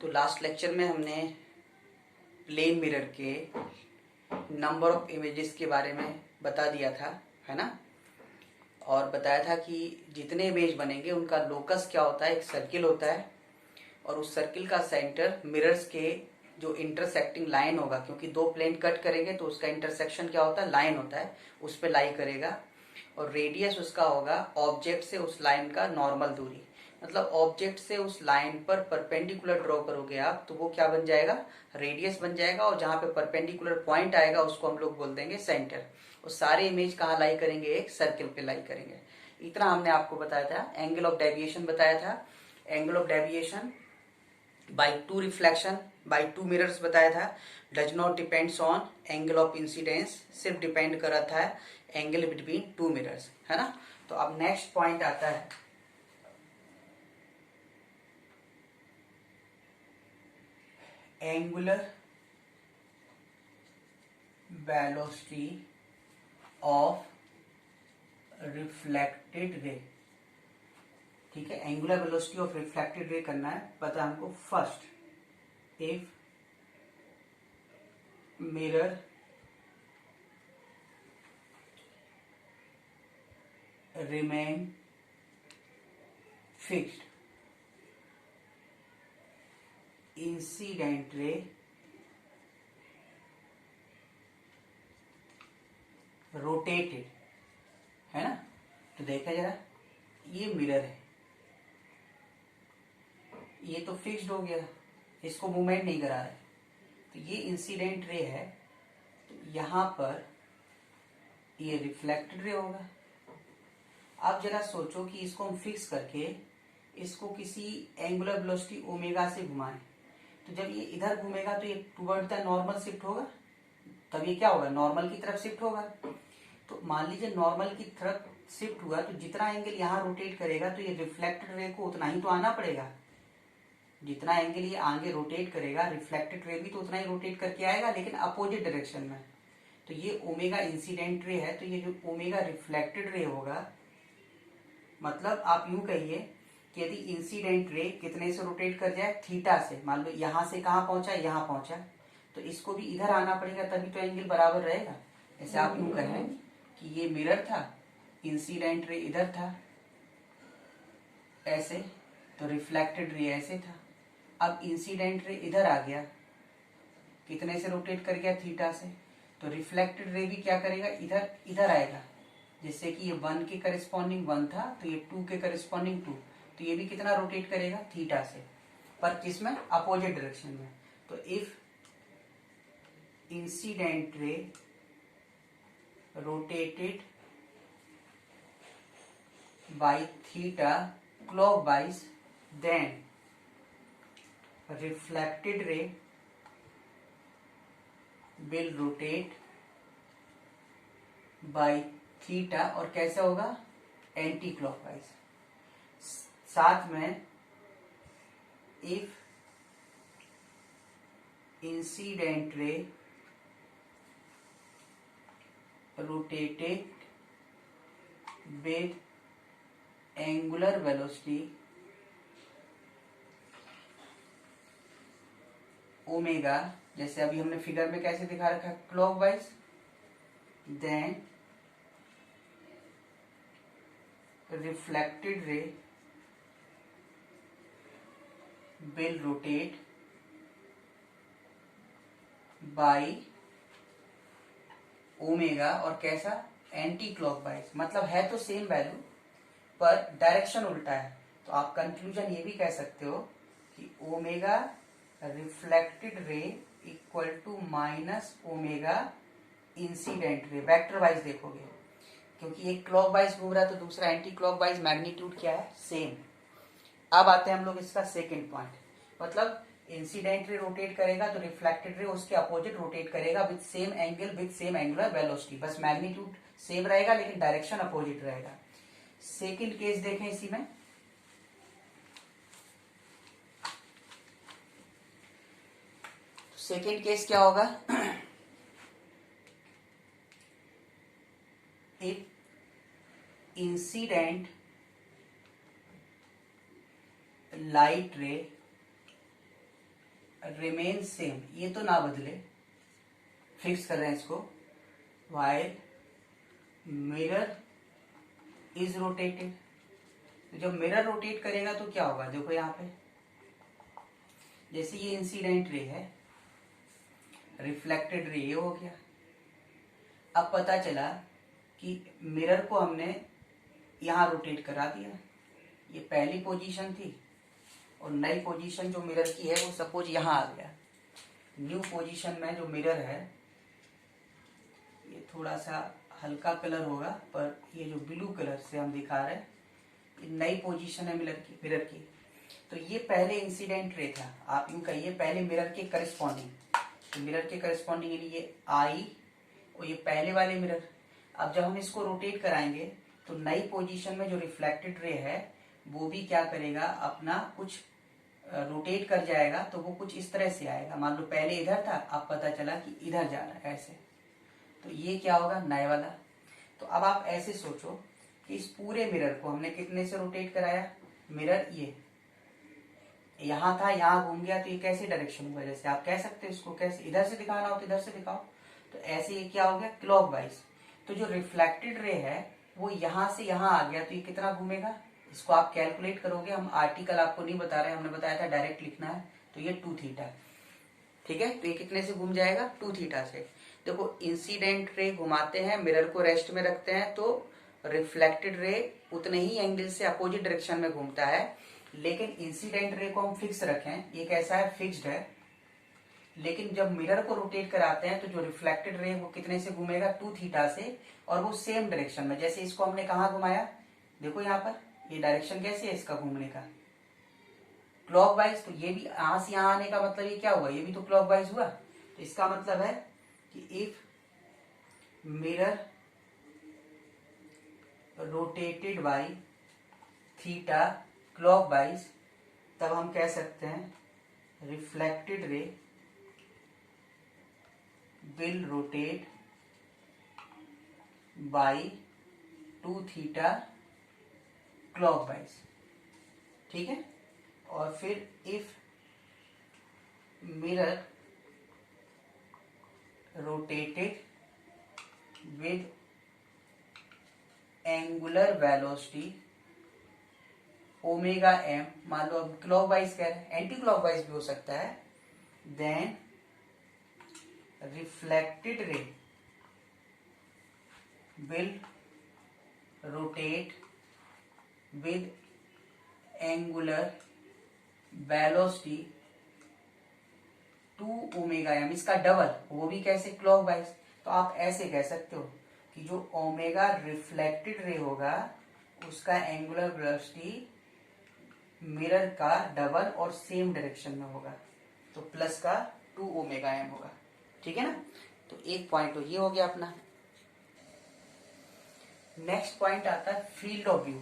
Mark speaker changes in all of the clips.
Speaker 1: तो last lecture में हमने प्लेन मिरर के नंबर ऑफ इमेजेस के बारे में बता दिया था, है ना। और बताया था कि जितने इमेज बनेंगे उनका लोकस क्या होता है, एक सर्किल होता है और उस सर्किल का सेंटर मिरर्स के जो इंटरसेक्टिंग लाइन होगा, क्योंकि दो प्लेन कट करेंगे तो उसका इंटरसेक्शन क्या होता है, लाइन होता है, उस पर लाई करेगा। और रेडियस उसका होगा ऑब्जेक्ट से उस लाइन का नॉर्मल दूरी, मतलब ऑब्जेक्ट से उस लाइन पर परपेंडिकुलर ड्रॉ करोगे आप तो वो क्या बन जाएगा, रेडियस बन जाएगा। और जहां पे परपेंडिकुलर पॉइंट आएगा उसको हम लोग बोल देंगे सेंटर। और सारे इमेज कहाँ लाई करेंगे, एक सर्किल पे लाई करेंगे। इतना हमने आपको बताया था। एंगल ऑफ डेविएशन बताया था, angle of deviation by two reflection by two mirrors बताया था। Does not depends on angle of incidence, सिर्फ डिपेंड कर रहा था एंगल बिटवीन टू मिरर्स, है ना। तो अब नेक्स्ट पॉइंट आता है angular velocity of reflected ray. ठीक है, angular velocity of reflected ray करना है, पता है हमको। First, if mirror remain fixed, incident ray rotated, है ना। तो देखा जरा, ये मिरर है, ये तो फिक्स्ड हो गया, इसको मूवमेंट नहीं करा रहे, तो ये इंसिडेंट रे है। तो यहां पर ये रिफ्लेक्टेड रे होगा। अब जरा सोचो कि इसको हम फिक्स करके इसको किसी एंगुलर वेलोसिटी ओमेगा से घुमाएं, तो जब ये इधर घूमेगा तो ये टुवर्ड द नॉर्मल शिफ्ट होगा, तब ये क्या होगा, नॉर्मल की तरफ शिफ्ट होगा। तो मान लीजिए नॉर्मल की तरफ शिफ्ट हुआ तो जितना एंगल यहाँ रोटेट करेगा तो ये रिफ्लेक्टेड रे को उतना ही तो आना पड़ेगा। जितना एंगल ये आगे रोटेट करेगा रिफ्लेक्टेड रे भी तो उतना ही रोटेट करके आएगा, लेकिन अपोजिट डायरेक्शन में। तो ये ओमेगा इंसिडेंट रे है, तो ये जो ओमेगा रिफ्लेक्टेड रे होगा, मतलब आप यूं कहिए कि यदि इंसिडेंट रे कितने से रोटेट कर जाए, थीटा से। मान लो यहां से कहां पहुंचा, यहां पहुंचा, तो इसको भी इधर आना पड़ेगा, तभी तो एंगल बराबर रहेगा। ऐसे आप यूं कहें कि ये मिरर था, इंसिडेंट रे इधर था ऐसे, तो रिफ्लेक्टेड रे ऐसे था। अब इंसिडेंट रे इधर आ गया, कितने से रोटेट कर गया, थीटा से, तो रिफ्लेक्टेड रे भी क्या करेगा, इधर इधर आएगा, जिससे कि ये 1 के करस्पॉन्डिंग 1 था तो ये 2 के करस्पॉन्डिंग 2, तो ये भी कितना रोटेट करेगा, थीटा से, पर किसमें, अपोजिट डायरेक्शन में। तो if incident ray rotated by theta clockwise, then reflected ray will rotate by theta, और कैसे होगा, एंटी क्लॉकवाइज। साथ में if incident ray rotated with angular velocity omega, जैसे अभी हमने फिगर में कैसे दिखा रखा है, clockwise, then reflected ray will rotate by omega, और कैसा, एंटी क्लॉकवाइज। मतलब है तो सेम वैल्यू पर डायरेक्शन उल्टा है। तो आप कंक्लूजन ये भी कह सकते हो कि omega reflected ray equal to minus omega incident ray, vector wise देखोगे, क्योंकि एक क्लॉकवाइज घूम रहा है तो दूसरा एंटी क्लॉकवाइज, मैग्नीट्यूड क्या है, सेम। अब आते हैं हम लोग इसका सेकंड पॉइंट, मतलब इंसिडेंट रे रोटेट करेगा तो रिफ्लेक्टेड रे उसके अपोजिट रोटेट करेगा with same angle with same angular velocity, बस मैग्नीट्यूड सेम रहेगा लेकिन डायरेक्शन अपोजिट रहेगा। सेकंड केस देखें इसी में, सेकंड केस क्या होगा, इफ इंसिडेंट लाइट रे रिमेन सेम, ये तो ना बदले, फिक्स कर रहे हैं इसको, वाइल मिरर इज रोटेटेड। तो जब मिरर रोटेट करेगा तो क्या होगा, देखो यहाँ पे जैसे ये इंसिडेंट रे है, रिफ्लेक्टेड रे हो गया। अब पता चला कि मिरर को हमने यहाँ रोटेट करा दिया, ये पहली पोजीशन थी और नई पोजीशन जो मिरर की है वो सपोज यहाँ आ गया। न्यू पोजीशन में जो मिरर है, ये थोड़ा सा हल्का कलर होगा पर ये जो ब्लू कलर से हम दिखा रहे हैं, ये नई पोजीशन है मिरर की। तो ये पहले इंसिडेंट रे था, आप यूं कहिए पहले मिरर के करस्पॉन्डिंग, तो मिरर के करस्पॉन्डिंग यानी ये आई और ये पहले वाले मिरर। अब जब हम इसको रोटेट कराएंगे तो नई पोजीशन में जो रिफ्लेक्टेड रे है वो भी क्या करेगा, अपना कुछ रोटेट कर जाएगा, तो वो कुछ इस तरह से आएगा। मान लो पहले इधर था, अब पता चला कि इधर जा रहा है ऐसे, तो ये क्या होगा, नए वाला। तो अब आप ऐसे सोचो कि इस पूरे मिरर को हमने कितने से रोटेट कराया, मिरर ये यहाँ था, यहाँ घूम गया, तो ये कैसे डायरेक्शन हुआ, जैसे आप कह सकते हो इसको कैसे, इधर से दिखाना हो तो इधर से दिखाओ, तो ऐसे ये क्या हो गया, क्लॉकवाइज। तो जो रिफ्लेक्टेड रे है वो यहाँ से यहाँ आ गया, तो ये कितना घूमेगा, इसको आप कैलकुलेट करोगे, हम आर्टिकल आपको नहीं बता रहे, हमने बताया था डायरेक्ट लिखना है, तो ये 2 थीटा, ठीक है। तो ये कितने से घूम जाएगा, 2 थीटा से। देखो इंसिडेंट रे घुमाते हैं, मिरर को रेस्ट में रखते हैं, तो रिफ्लेक्टेड रे उतने ही एंगल से अपोजिट डायरेक्शन में घूमता है। लेकिन इंसिडेंट रे को हम फिक्स रखें, ये कैसा है, फिक्स्ड है। लेकिन जब मिरर को रोटेट कराते हैं तो जो रिफ्लेक्टेड रे वो कितने से घूमेगा, 2 थीटा से, और वो सेम डायरेक्शन में। जैसे इसको हमने कहाँ घुमाया, देखो यहाँ पर, ये डायरेक्शन कैसे है इसका घूमने का, क्लॉकवाइज। तो ये भी यहाँ से यहाँ आने का मतलब ये क्या हुआ, ये भी तो क्लॉकवाइज हुआ। तो इसका मतलब है कि if mirror rotated by theta clockwise, तब हम कह सकते हैं reflected ray will rotate by 2 theta clockwise, ठीक है। और फिर if mirror rotated with angular velocity omega M, मान लो अब क्लॉकवाइज कह रहे हैं, एंटी क्लॉकवाइज भी हो सकता है, then reflected ray will rotate with angular velocity 2 omega M, इसका डबल, वो भी कैसे, क्लॉकवाइज। तो आप ऐसे कह सकते हो कि जो ओमेगा रिफ्लेक्टेड रे होगा उसका एंगुलर वेलोसिटी मिरर का डबल और सेम डायरेक्शन में होगा, तो प्लस का 2 ओमेगा एम होगा, ठीक है ना। तो एक पॉइंट तो ये हो गया अपना। नेक्स्ट पॉइंट आता है field of view.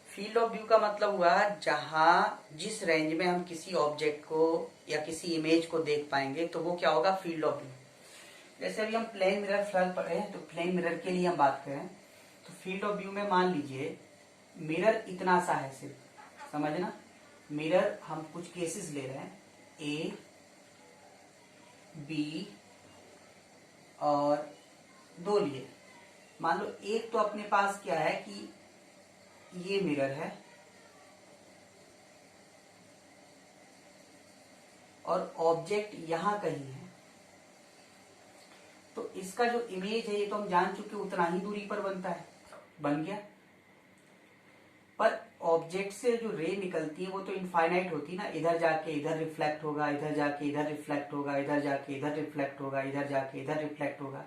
Speaker 1: Field of view का मतलब हुआ जहां जिस रेंज में हम किसी ऑब्जेक्ट को या किसी इमेज को देख पाएंगे, तो वो क्या होगा, फील्ड ऑफ व्यू। जैसे अभी हम प्लेन मिरर फिलहाल पढ़े हैं, तो प्लेन मिरर के लिए हम बात करें तो फील्ड ऑफ व्यू में मान लीजिए मिरर इतना सा है, सिर्फ समझना, मिरर हम कुछ केसेस ले रहे हैं, ए बी और 2 लिए। मान लो एक तो अपने पास क्या है कि ये मिरर है और ऑब्जेक्ट यहां कहीं है, तो इसका जो इमेज है ये तो हम जान चुके उतना ही दूरी पर बनता है, बन गया। पर ऑब्जेक्ट से जो रे निकलती है वो तो इनफाइनाइट होती है ना, इधर जाके इधर रिफ्लेक्ट होगा, इधर जाके इधर रिफ्लेक्ट होगा, इधर जाके इधर रिफ्लेक्ट होगा, इधर जाके इधर रिफ्लेक्ट होगा।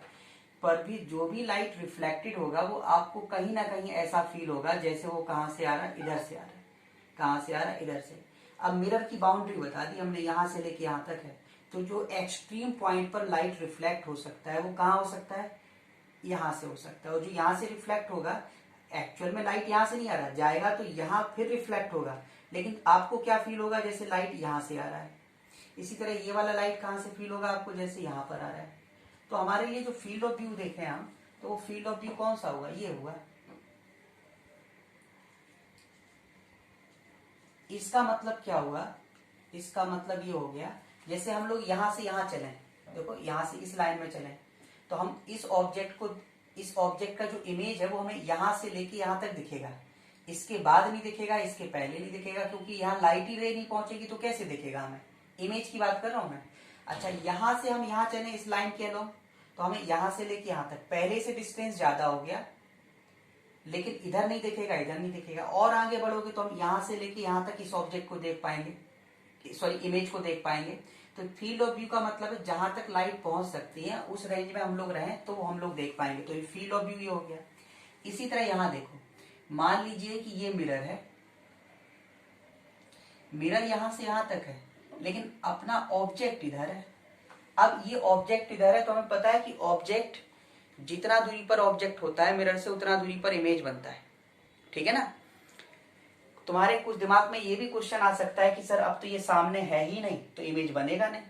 Speaker 1: पर भी जो भी लाइट रिफ्लेक्टेड होगा वो आपको कहीं ना कहीं ऐसा फील होगा जैसे वो कहां से आ रहा है, इधर से आ रहा है, कहां से आ रहा है, इधर से। अब मिरर की बाउंड्री बता दी हमने, यहां से लेके यहां तक है, तो जो एक्सट्रीम पॉइंट पर लाइट रिफ्लेक्ट हो सकता है वो कहाँ हो सकता है, यहां से हो सकता है। और जो यहां से रिफ्लेक्ट होगा, एक्चुअल में लाइट यहां से नहीं आ रहा, जाएगा तो यहां फिर रिफ्लेक्ट होगा, लेकिन आपको क्या फील होगा, जैसे लाइट यहां से आ रहा है। इसी तरह ये वाला लाइट कहां से फील होगा आपको, जैसे यहां पर आ रहा है। तो हमारे लिए जो फील्ड ऑफ व्यू देखें हम, तो वो फील्ड ऑफ व्यू कौन सा होगा, ये होगा। इसका मतलब क्या हुआ, इसका मतलब ये हो गया जैसे हम लोग यहां से यहां चलें, देखो यहां से इस लाइन में चलें, तो हम इस ऑब्जेक्ट का जो इमेज है वो हमें यहां से लेके यहां तक दिखेगा, इसके बाद नहीं दिखेगा, इसके पहले नहीं दिखेगा, क्योंकि यहाँ लाइट ही रे नहीं पहुंचेगी तो कैसे दिखेगा हमें। इमेज की बात कर रहा हूं मैं। अच्छा, यहां से हम यहां चले इस लाइन के अलोंग, तो हमें यहां से लेके यहां तक पहले से डिस्टेंस ज्यादा हो गया, लेकिन इधर नहीं दिखेगा, इधर नहीं दिखेगा। और आगे बढ़ोगे तो हम यहां से लेके यहां तक इस ऑब्जेक्ट को देख पाएंगे, सॉरी इमेज को देख पाएंगे। तो फील्ड ऑफ व्यू का मतलब है जहां तक लाइट पहुंच सकती है उस रेंज में हम लोग रहें तो वो हम लोग देख पाएंगे, तो ये फील्ड ऑफ व्यू हो गया। इसी तरह यहां देखो, मान लीजिए कि ये मिरर है, मिरर यहां से यहां तक है, लेकिन अपना ऑब्जेक्ट इधर है। अब ये ऑब्जेक्ट इधर है तो हमें पता है कि ऑब्जेक्ट जितना दूरी पर ऑब्जेक्ट होता है मिरर से उतना दूरी पर इमेज बनता है, ठीक है ना। तुम्हारे कुछ दिमाग में ये भी क्वेश्चन आ सकता है कि सर अब तो ये सामने है ही नहीं तो इमेज बनेगा नहीं,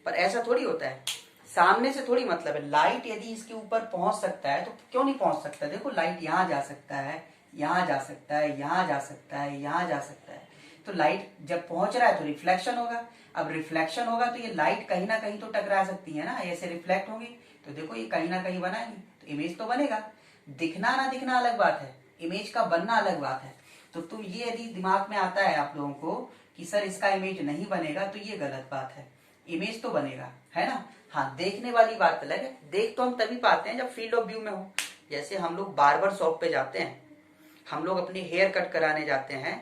Speaker 1: पर ऐसा थोड़ी होता है। सामने से थोड़ी मतलब है, लाइट यदि इसके ऊपर पहुंच सकता है तो क्यों नहीं पहुंच सकता। देखो लाइट यहां जा सकता है, यहां जा सकता है, यहां जा सकता है, यहां जा सकता है। तो लाइट जब पहुंच रहा है तो रिफ्लेक्शन होगा। अब रिफ्लेक्शन होगा तो ये लाइट कहीं ना कहीं तो टकरा सकती है ना, ऐसे रिफ्लेक्ट होगी तो देखो ये कहीं ना कहीं बनाएगी तो इमेज तो बनेगा। दिखना ना दिखना अलग बात है, इमेज का बनना अलग बात है। तो तुम ये यदि दिमाग में आता है आप लोगों को कि सर इसका इमेज नहीं बनेगा, तो ये गलत बात है, इमेज तो बनेगा, है ना। हाँ, देखने वाली बात अलग है, देख तो हम तभी पाते हैं जब फील्ड ऑफ व्यू में हो। जैसे हम लोग बार्बर शॉप पे जाते हैं, हम लोग अपनी हेयर कट कराने जाते हैं,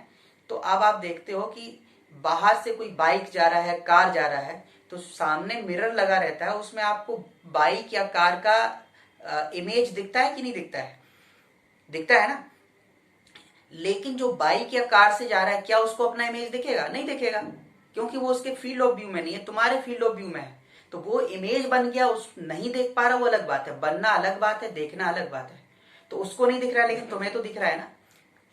Speaker 1: तो अब आप देखते हो कि बाहर से कोई बाइक जा रहा है, कार जा रहा है, तो सामने मिरर लगा रहता है, उसमें आपको बाइक या कार का इमेज दिखता है कि नहीं दिखता है, दिखता है ना। लेकिन जो बाइक या कार से जा रहा है क्या उसको अपना इमेज दिखेगा? नहीं दिखेगा, क्योंकि वो उसके फील्ड ऑफ व्यू में नहीं है, तुम्हारे फील्ड ऑफ व्यू में है। तो वो इमेज बन गया, उस नहीं देख पा रहा वो अलग बात है, बनना अलग बात है, देखना अलग बात है। तो उसको नहीं दिख रहा है लेकिन तुम्हें तो दिख रहा है ना,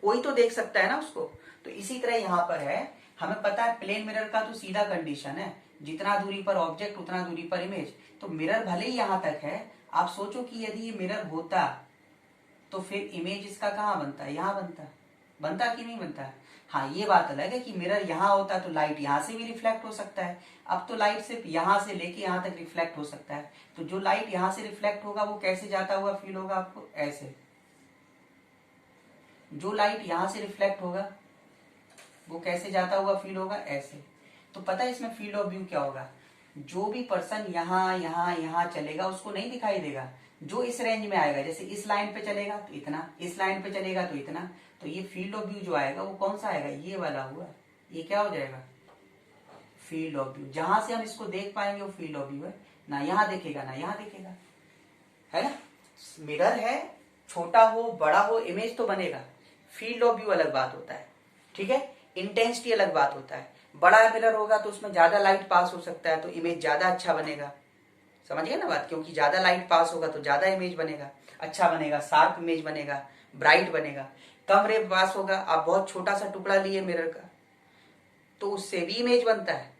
Speaker 1: कोई तो देख सकता है ना उसको। तो इसी तरह यहां पर है, हमें पता है प्लेन मिरर का तो सीधा कंडीशन है, जितना दूरी पर ऑब्जेक्ट उतना दूरी पर इमेज। तो मिरर भले ही यहां तक है, आप सोचो कि यदि ये मिरर होता तो फिर इमेज इसका कहां बनता है? यहां बनता, बनता कि नहीं बनता। हाँ, ये बात अलग है कि मिरर यहां होता तो लाइट यहां से भी रिफ्लेक्ट हो सकता है। अब तो लाइट सिर्फ यहां से लेके यहां तक रिफ्लेक्ट हो सकता है, तो जो लाइट यहां से रिफ्लेक्ट होगा वो कैसे जाता हुआ फील होगा आपको? ऐसे। जो लाइट यहां से रिफ्लेक्ट होगा वो कैसे जाता हुआ फील होगा? ऐसे। तो पता है इसमें फील्ड ऑफ व्यू क्या होगा? जो भी पर्सन यहाँ यहाँ यहाँ चलेगा उसको नहीं दिखाई देगा, जो इस रेंज में आएगा, जैसे इस लाइन पे चलेगा तो इतना, इस लाइन पे चलेगा तो इतना। तो ये फील्ड ऑफ व्यू जो आएगा वो कौन सा आएगा? ये वाला हुआ, ये क्या हो जाएगा? Field of view. जहां से हम इसको देख पाएंगे वो फील्ड ऑफ व्यू है, ना यहाँ दिखेगा ना यहाँ दिखेगा, है ना। मिरर है, छोटा हो बड़ा हो इमेज तो बनेगा, फील्ड ऑफ व्यू अलग बात होता है, ठीक है। इंटेंसिटी अलग बात होता है, बड़ा मिरर होगा तो उसमें ज्यादा लाइट पास हो सकता है तो इमेज ज्यादा अच्छा बनेगा, समझ गए ना बात, क्योंकि ज्यादा लाइट पास होगा तो ज्यादा इमेज बनेगा, अच्छा बनेगा, शार्प इमेज बनेगा, ब्राइट बनेगा। कम रे पास होगा, आप बहुत छोटा सा टुकड़ा लिए मिरर का तो उससे भी इमेज बनता है,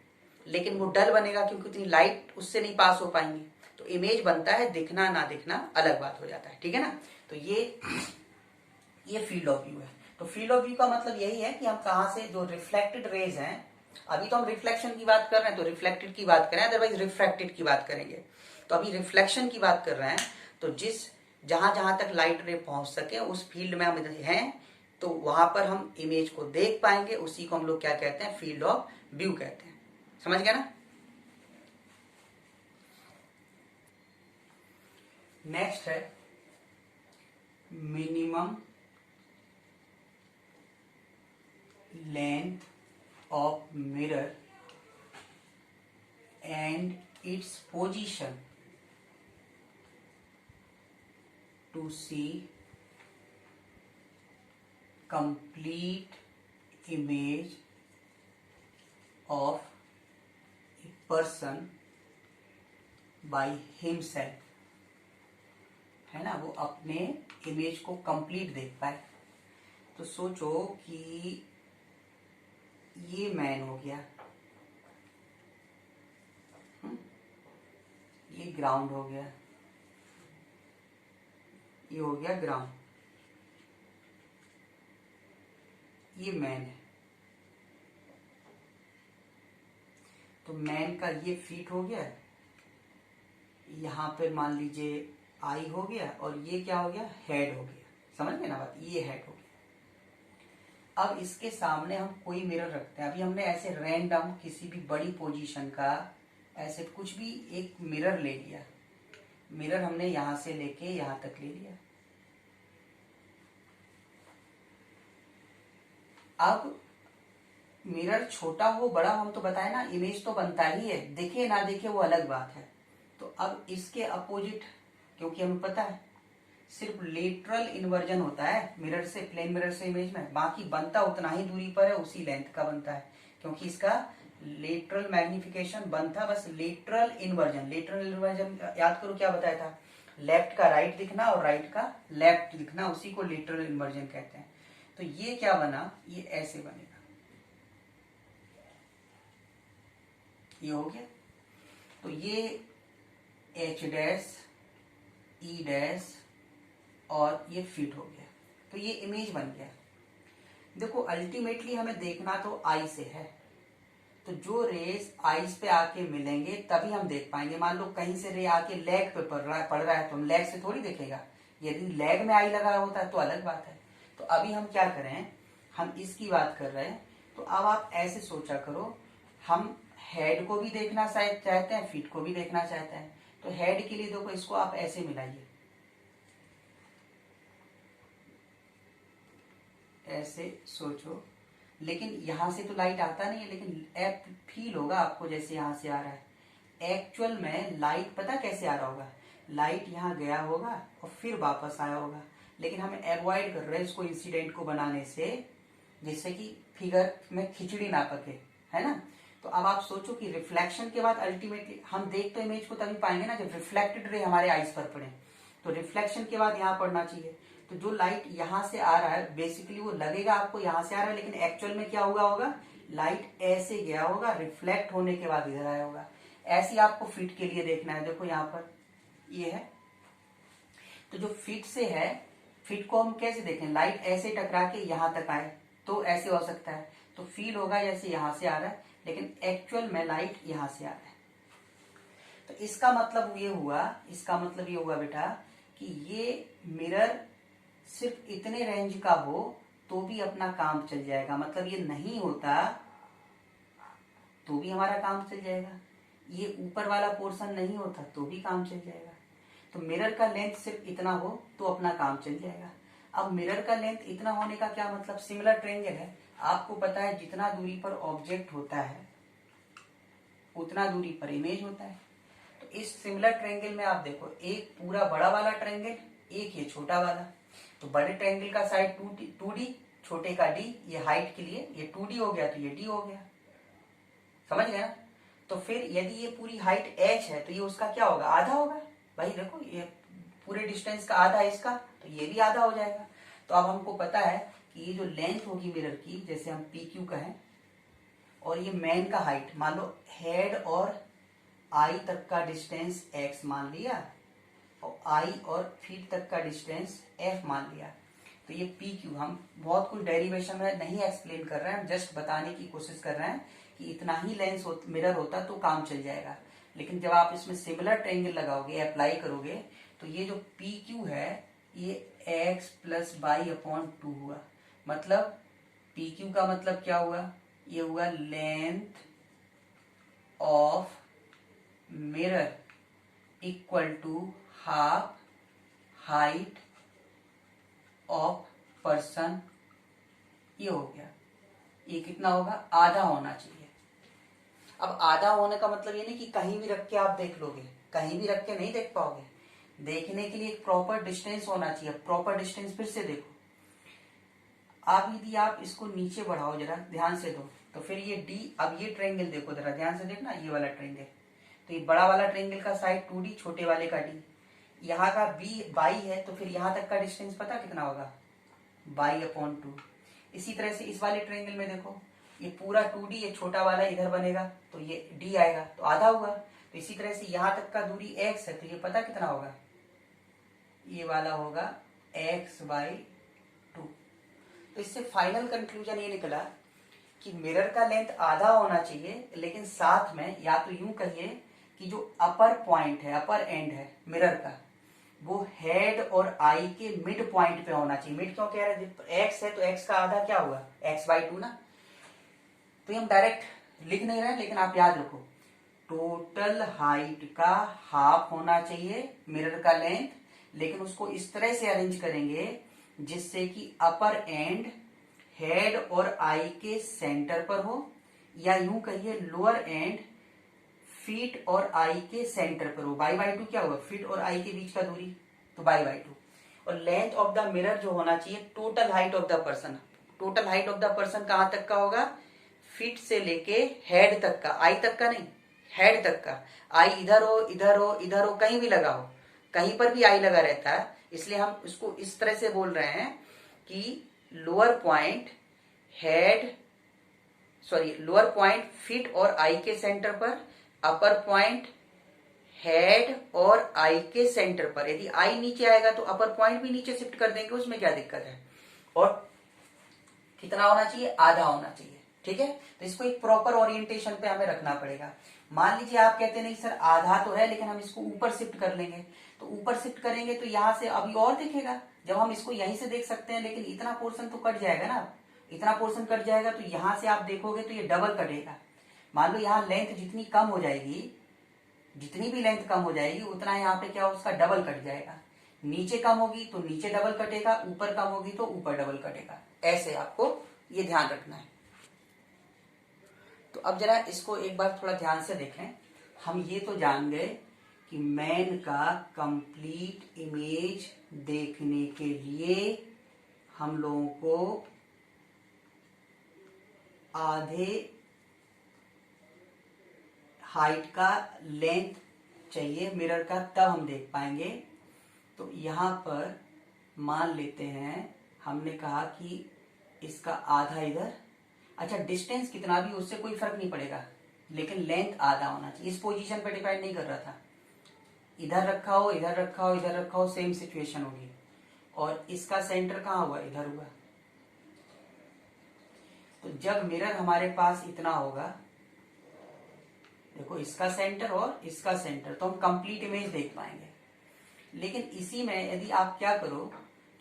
Speaker 1: लेकिन वो डल बनेगा क्योंकि उतनी लाइट उससे नहीं पास हो पाएंगी। तो इमेज बनता है, दिखना ना दिखना अलग बात हो जाता है, ठीक है ना। तो ये फील्ड ऑफ व्यू है। तो फील्ड ऑफ व्यू का मतलब यही है कि हम कहां से जो रिफ्लेक्टेड रेज हैं, अभी तो हम रिफ्लेक्शन की बात कर रहे हैं तो रिफ्लेक्टेड की बात करें, अदरवाइज रिफ्रैक्टेड की बात करेंगे। तो अभी रिफ्लेक्शन की बात कर रहे हैं, तो जहां जहां तक लाइट रे पहुंच सके उस फील्ड में हम हैं, तो वहां पर हम इमेज को देख पाएंगे, उसी को हम लोग क्या कहते हैं? फील्ड ऑफ व्यू कहते हैं, समझ गया ना। नेक्स्ट है minimum length of mirror and its position to see complete image of a person by himself, है ना, वो अपने इमेज को कंप्लीट देख पाए। तो सोचो कि ये मैन हो गया, ये ग्राउंड हो गया, ये हो गया ग्राउंड, ये मैन है। तो मैन का ये फीट हो गया, यहाँ पे मान लीजिए आई हो गया, और ये क्या हो गया, हेड हो गया। समझ गए ना बात, ये हेड हो गया। अब इसके सामने हम कोई मिरर रखते हैं। अभी हमने ऐसे रैंडम किसी भी बड़ी पोजीशन का ऐसे कुछ भी एक मिरर ले लिया। मिरर हमने यहां से लेके यहां तक ले लिया। अब मिरर छोटा हो बड़ा हो, हम तो बताए ना, इमेज तो बनता ही है, दिखे ना दिखे वो अलग बात है। तो अब इसके अपोजिट, क्योंकि हमें पता है सिर्फ लेटरल इन्वर्जन होता है मिरर से, प्लेन मिरर से इमेज में, बाकी बनता उतना ही दूरी पर है, उसी लेंथ का बनता है, क्योंकि इसका लेटरल मैग्निफिकेशन बनता बस लेटरल इन्वर्जन। लेटरल इन्वर्जन याद करो क्या बताया था, लेफ्ट का राइट दिखना और राइट का लेफ्ट दिखना, उसी को लेटरल इन्वर्जन कहते हैं। तो ये क्या बना, ये ऐसे बनेगा, ये हो गया। तो ये एच डैश ई डैश और ये फिट हो गया, तो ये इमेज बन गया। देखो अल्टीमेटली हमें देखना तो आई से है, तो जो रेस आईज पे आके मिलेंगे तभी हम देख पाएंगे। मान लो कहीं से रे आके लेग पे पड़ रहा है तो हम लेग से थोड़ी देखेगा। यदि लेग में आई लगा होता है तो अलग बात है। तो अभी हम क्या करें, हम इसकी बात कर रहे हैं। तो अब आप ऐसे सोचा करो, हम हेड को भी देखना चाहते हैं, फीट को भी देखना चाहते हैं। तो हेड के लिए देखो, इसको आप ऐसे मिलाइए, ऐसे सोचो, लेकिन यहां से तो लाइट आता नहीं है, लेकिन एप फील होगा आपको जैसे यहां से आ रहा है। एक्चुअल में लाइट पता कैसे आ रहा होगा, लाइट यहाँ गया होगा और फिर वापस आया होगा, लेकिन हम अवॉइड कर रहे हैं इसको इंसिडेंट को बनाने से, जिससे कि फिगर में खिचड़ी ना पके, है ना। तो अब आप सोचो कि रिफ्लेक्शन के बाद अल्टीमेटली हम देख तो इमेज को तभी पाएंगे ना जब रिफ्लेक्टेड रे हमारे आईज पर पड़े। तो रिफ्लेक्शन के बाद यहाँ पड़ना चाहिए। तो जो लाइट यहाँ से आ रहा है बेसिकली वो लगेगा आपको यहाँ से आ रहा है, लेकिन एक्चुअल में क्या हुआ होगा, लाइट ऐसे गया होगा, रिफ्लेक्ट होने के बाद इधर आया होगा। ऐसे आपको फिट के लिए देखना है। देखो यहाँ पर ये है, तो जो फिट से है, फिट को हम कैसे देखें, लाइट ऐसे टकरा के यहां तक आए तो ऐसे हो सकता है, तो फील होगा जैसे यहां से आ रहा है, लेकिन एक्चुअल में लाइट यहां से आ रहा है। तो इसका मतलब ये हुआ बेटा कि ये मिरर सिर्फ इतने रेंज का हो तो भी अपना काम चल जाएगा। मतलब ये नहीं होता तो भी हमारा काम चल जाएगा, ये ऊपर वाला पोर्शन नहीं होता तो भी काम चल जाएगा। तो मिरर का लेंथ सिर्फ इतना हो तो अपना काम चल जाएगा। अब मिरर का लेंथ इतना होने का क्या मतलब, सिमिलर ट्रायंगल है, आपको पता है जितना दूरी पर ऑब्जेक्ट होता है उतना दूरी पर इमेज होता है। तो इस सिमिलर ट्रायंगल में आप देखो, एक पूरा बड़ा वाला ट्रायंगल, एक ये छोटा वाला। तो बड़े ट्रायंगल का साइड 2D, छोटे का D, ये हाइट के लिए ये 2D हो गया तो ये D हो गया। समझ गया ना। तो फिर यदि ये पूरी हाइट h है तो ये उसका क्या होगा, आधा होगा। भाई देखो ये पूरे डिस्टेंस का आधा है इसका, तो ये भी आधा हो जाएगा। तो अब हमको पता है कि ये जो लेंथ होगी मिरर की, जैसे हम PQ कहें, और ये मैन का हाइट, मान लो हेड और आई तक का डिस्टेंस x मान लिया और आई और फीट तक का डिस्टेंस f मान लिया। तो ये PQ, हम बहुत कुछ डेरिवेशन में नहीं एक्सप्लेन कर रहे हैं, हम जस्ट बताने की कोशिश कर रहे हैं कि इतना ही लेंस मिरर होता तो काम चल जाएगा। लेकिन जब आप इसमें सिमिलर ट्रायंगल लगाओगे, अप्लाई करोगे, तो ये जो PQ है ये x प्लस बाई अपॉन 2 हुआ। मतलब PQ का मतलब क्या हुआ, ये हुआ length of mirror equal to half height of person. ये हो गया, ये कितना होगा, आधा होना चाहिए। अब आधा होने का मतलब ये नहीं कि कहीं भी रख के आप देख लोगे, कहीं भी रख के नहीं देख पाओगे। देखने के लिए एक प्रॉपर डिस्टेंस होना चाहिए। प्रॉपर डिस्टेंस फिर से देखो, आप यदि आप इसको नीचे बढ़ाओ, जरा ध्यान से दो, तो फिर ये D, अब ये ट्रायंगल देखो जरा ध्यान से देखना, ये वाला ट्रायंगल, तो ये बड़ा वाला ट्रायंगल का साइड 2D, छोटे वाले का D, यहाँ का बाई है, तो फिर यहाँ तक का डिस्टेंस पता कितना होगा, बाई अपॉन 2। इसी तरह से इस वाले ट्रायंगल में देखो, ये पूरा 2D, ये छोटा वाला इधर बनेगा तो ये D आएगा, तो आधा हुआ। तो इसी तरह से यहाँ तक का दूरी x है, तो ये पता कितना होगा, ये वाला होगा x/2। तो इससे फाइनल कंक्लूजन ये निकला कि मिरर का लेंथ आधा होना चाहिए, लेकिन साथ में या तो यूं कहिए कि जो अपर पॉइंट है, अपर एंड है मिरर का, वो हेड और आई के मिड पॉइंट पे होना चाहिए। मिड क्यों कह रहे हैं? एक्स है तो एक्स का आधा क्या हुआ? x/2 ना। तो हम डायरेक्ट लिख नहीं रहे, लेकिन आप याद रखो टोटल हाइट का हाफ होना चाहिए मिरर का लेंथ, लेकिन उसको इस तरह से अरेंज करेंगे जिससे कि अपर एंड हेड और आई के सेंटर पर हो, या यूं कहिए लोअर एंड फीट और आई के सेंटर पर हो। y/2 क्या होगा? फीट और आई के बीच का दूरी, तो y/2। और लेंथ ऑफ द मिरर जो होना चाहिए total height of the person. Total height of the person कहां तक का होगा? फीट से लेके हेड तक का, आई तक का नहीं, हेड तक का। आई इधर हो, इधर हो, इधर हो, कहीं भी लगा हो, कहीं पर भी आई लगा रहता है, इसलिए हम इसको इस तरह से बोल रहे हैं कि lower point head, sorry lower point feet और आई के सेंटर पर, अपर पॉइंट हेड और आई के सेंटर पर। यदि आई नीचे आएगा तो अपर पॉइंट भी नीचे शिफ्ट कर देंगे, उसमें क्या दिक्कत है। और कितना होना चाहिए? आधा होना चाहिए। ठीक है, तो इसको एक प्रॉपर ओरिएंटेशन पे हमें रखना पड़ेगा। मान लीजिए आप कहते नहीं सर आधा तो है, लेकिन हम इसको ऊपर शिफ्ट कर लेंगे, तो ऊपर शिफ्ट करेंगे तो यहां से अभी और दिखेगा, जब हम इसको यहीं से देख सकते हैं, लेकिन इतना पोर्शन तो कट जाएगा ना। इतना पोर्शन कट जाएगा तो यहां से आप देखोगे तो ये डबल कटेगा। मान लो यहाँ लेंथ जितनी कम हो जाएगी, जितनी भी लेंथ कम हो जाएगी उतना यहाँ पे क्या उसका डबल कट जाएगा। नीचे कम होगी तो नीचे डबल कटेगा, ऊपर कम होगी तो ऊपर डबल कटेगा। ऐसे आपको ये ध्यान रखना है। तो अब जरा इसको एक बार थोड़ा ध्यान से देखें। हम ये तो जान गए कि मैन का कंप्लीट इमेज देखने के लिए हम लोगों को आधे हाइट का लेंथ चाहिए मिरर का, तब हम देख पाएंगे। तो यहां पर मान लेते हैं, हमने कहा कि इसका आधा इधर, अच्छा डिस्टेंस कितना भी उससे कोई फर्क नहीं पड़ेगा, लेकिन लेंथ आधा होना चाहिए। इस पोजीशन पर डिपेंड नहीं कर रहा था, इधर रखा हो, इधर रखा हो, इधर रखा हो, सेम सिचुएशन होगी। और इसका सेंटर कहाँ हुआ? इधर हुआ। तो जब मिरर हमारे पास इतना होगा, देखो इसका सेंटर और इसका सेंटर, तो हम कंप्लीट इमेज देख पाएंगे। लेकिन इसी में यदि आप क्या करो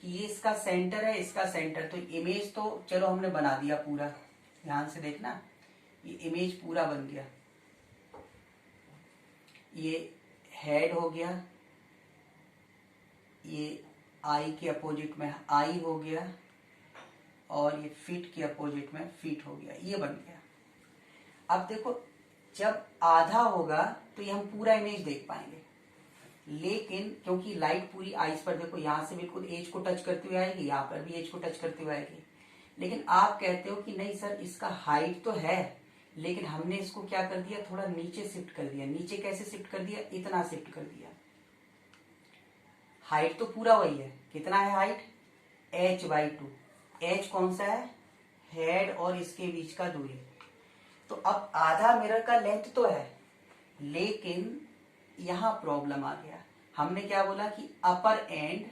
Speaker 1: कि ये इसका सेंटर है, इसका सेंटर, तो इमेज तो चलो हमने बना दिया पूरा, ध्यान से देखना, ये इमेज पूरा बन गया। ये हेड हो गया, ये आई के अपोजिट में आई हो गया, और ये फीट के अपोजिट में फीट हो गया, ये बन गया। अब देखो जब आधा होगा तो ये हम पूरा इमेज देख पाएंगे, लेकिन क्योंकि लाइट पूरी आईज पर, देखो यहां से बिल्कुल एज को टच करते हुए आएगी, यहाँ पर भी एज को टच करते हुए आएगी। लेकिन आप कहते हो कि नहीं सर इसका हाइट तो है, लेकिन हमने इसको क्या कर दिया, थोड़ा नीचे शिफ्ट कर दिया। नीचे कैसे शिफ्ट कर दिया? इतना शिफ्ट कर दिया। हाइट तो पूरा वही है, कितना है हाइट? h/2। h कौन सा है? हेड और इसके बीच का दूरी। तो अब आधा मिरर का लेंथ तो है, लेकिन यहां प्रॉब्लम आ गया। हमने क्या बोला कि अपर एंड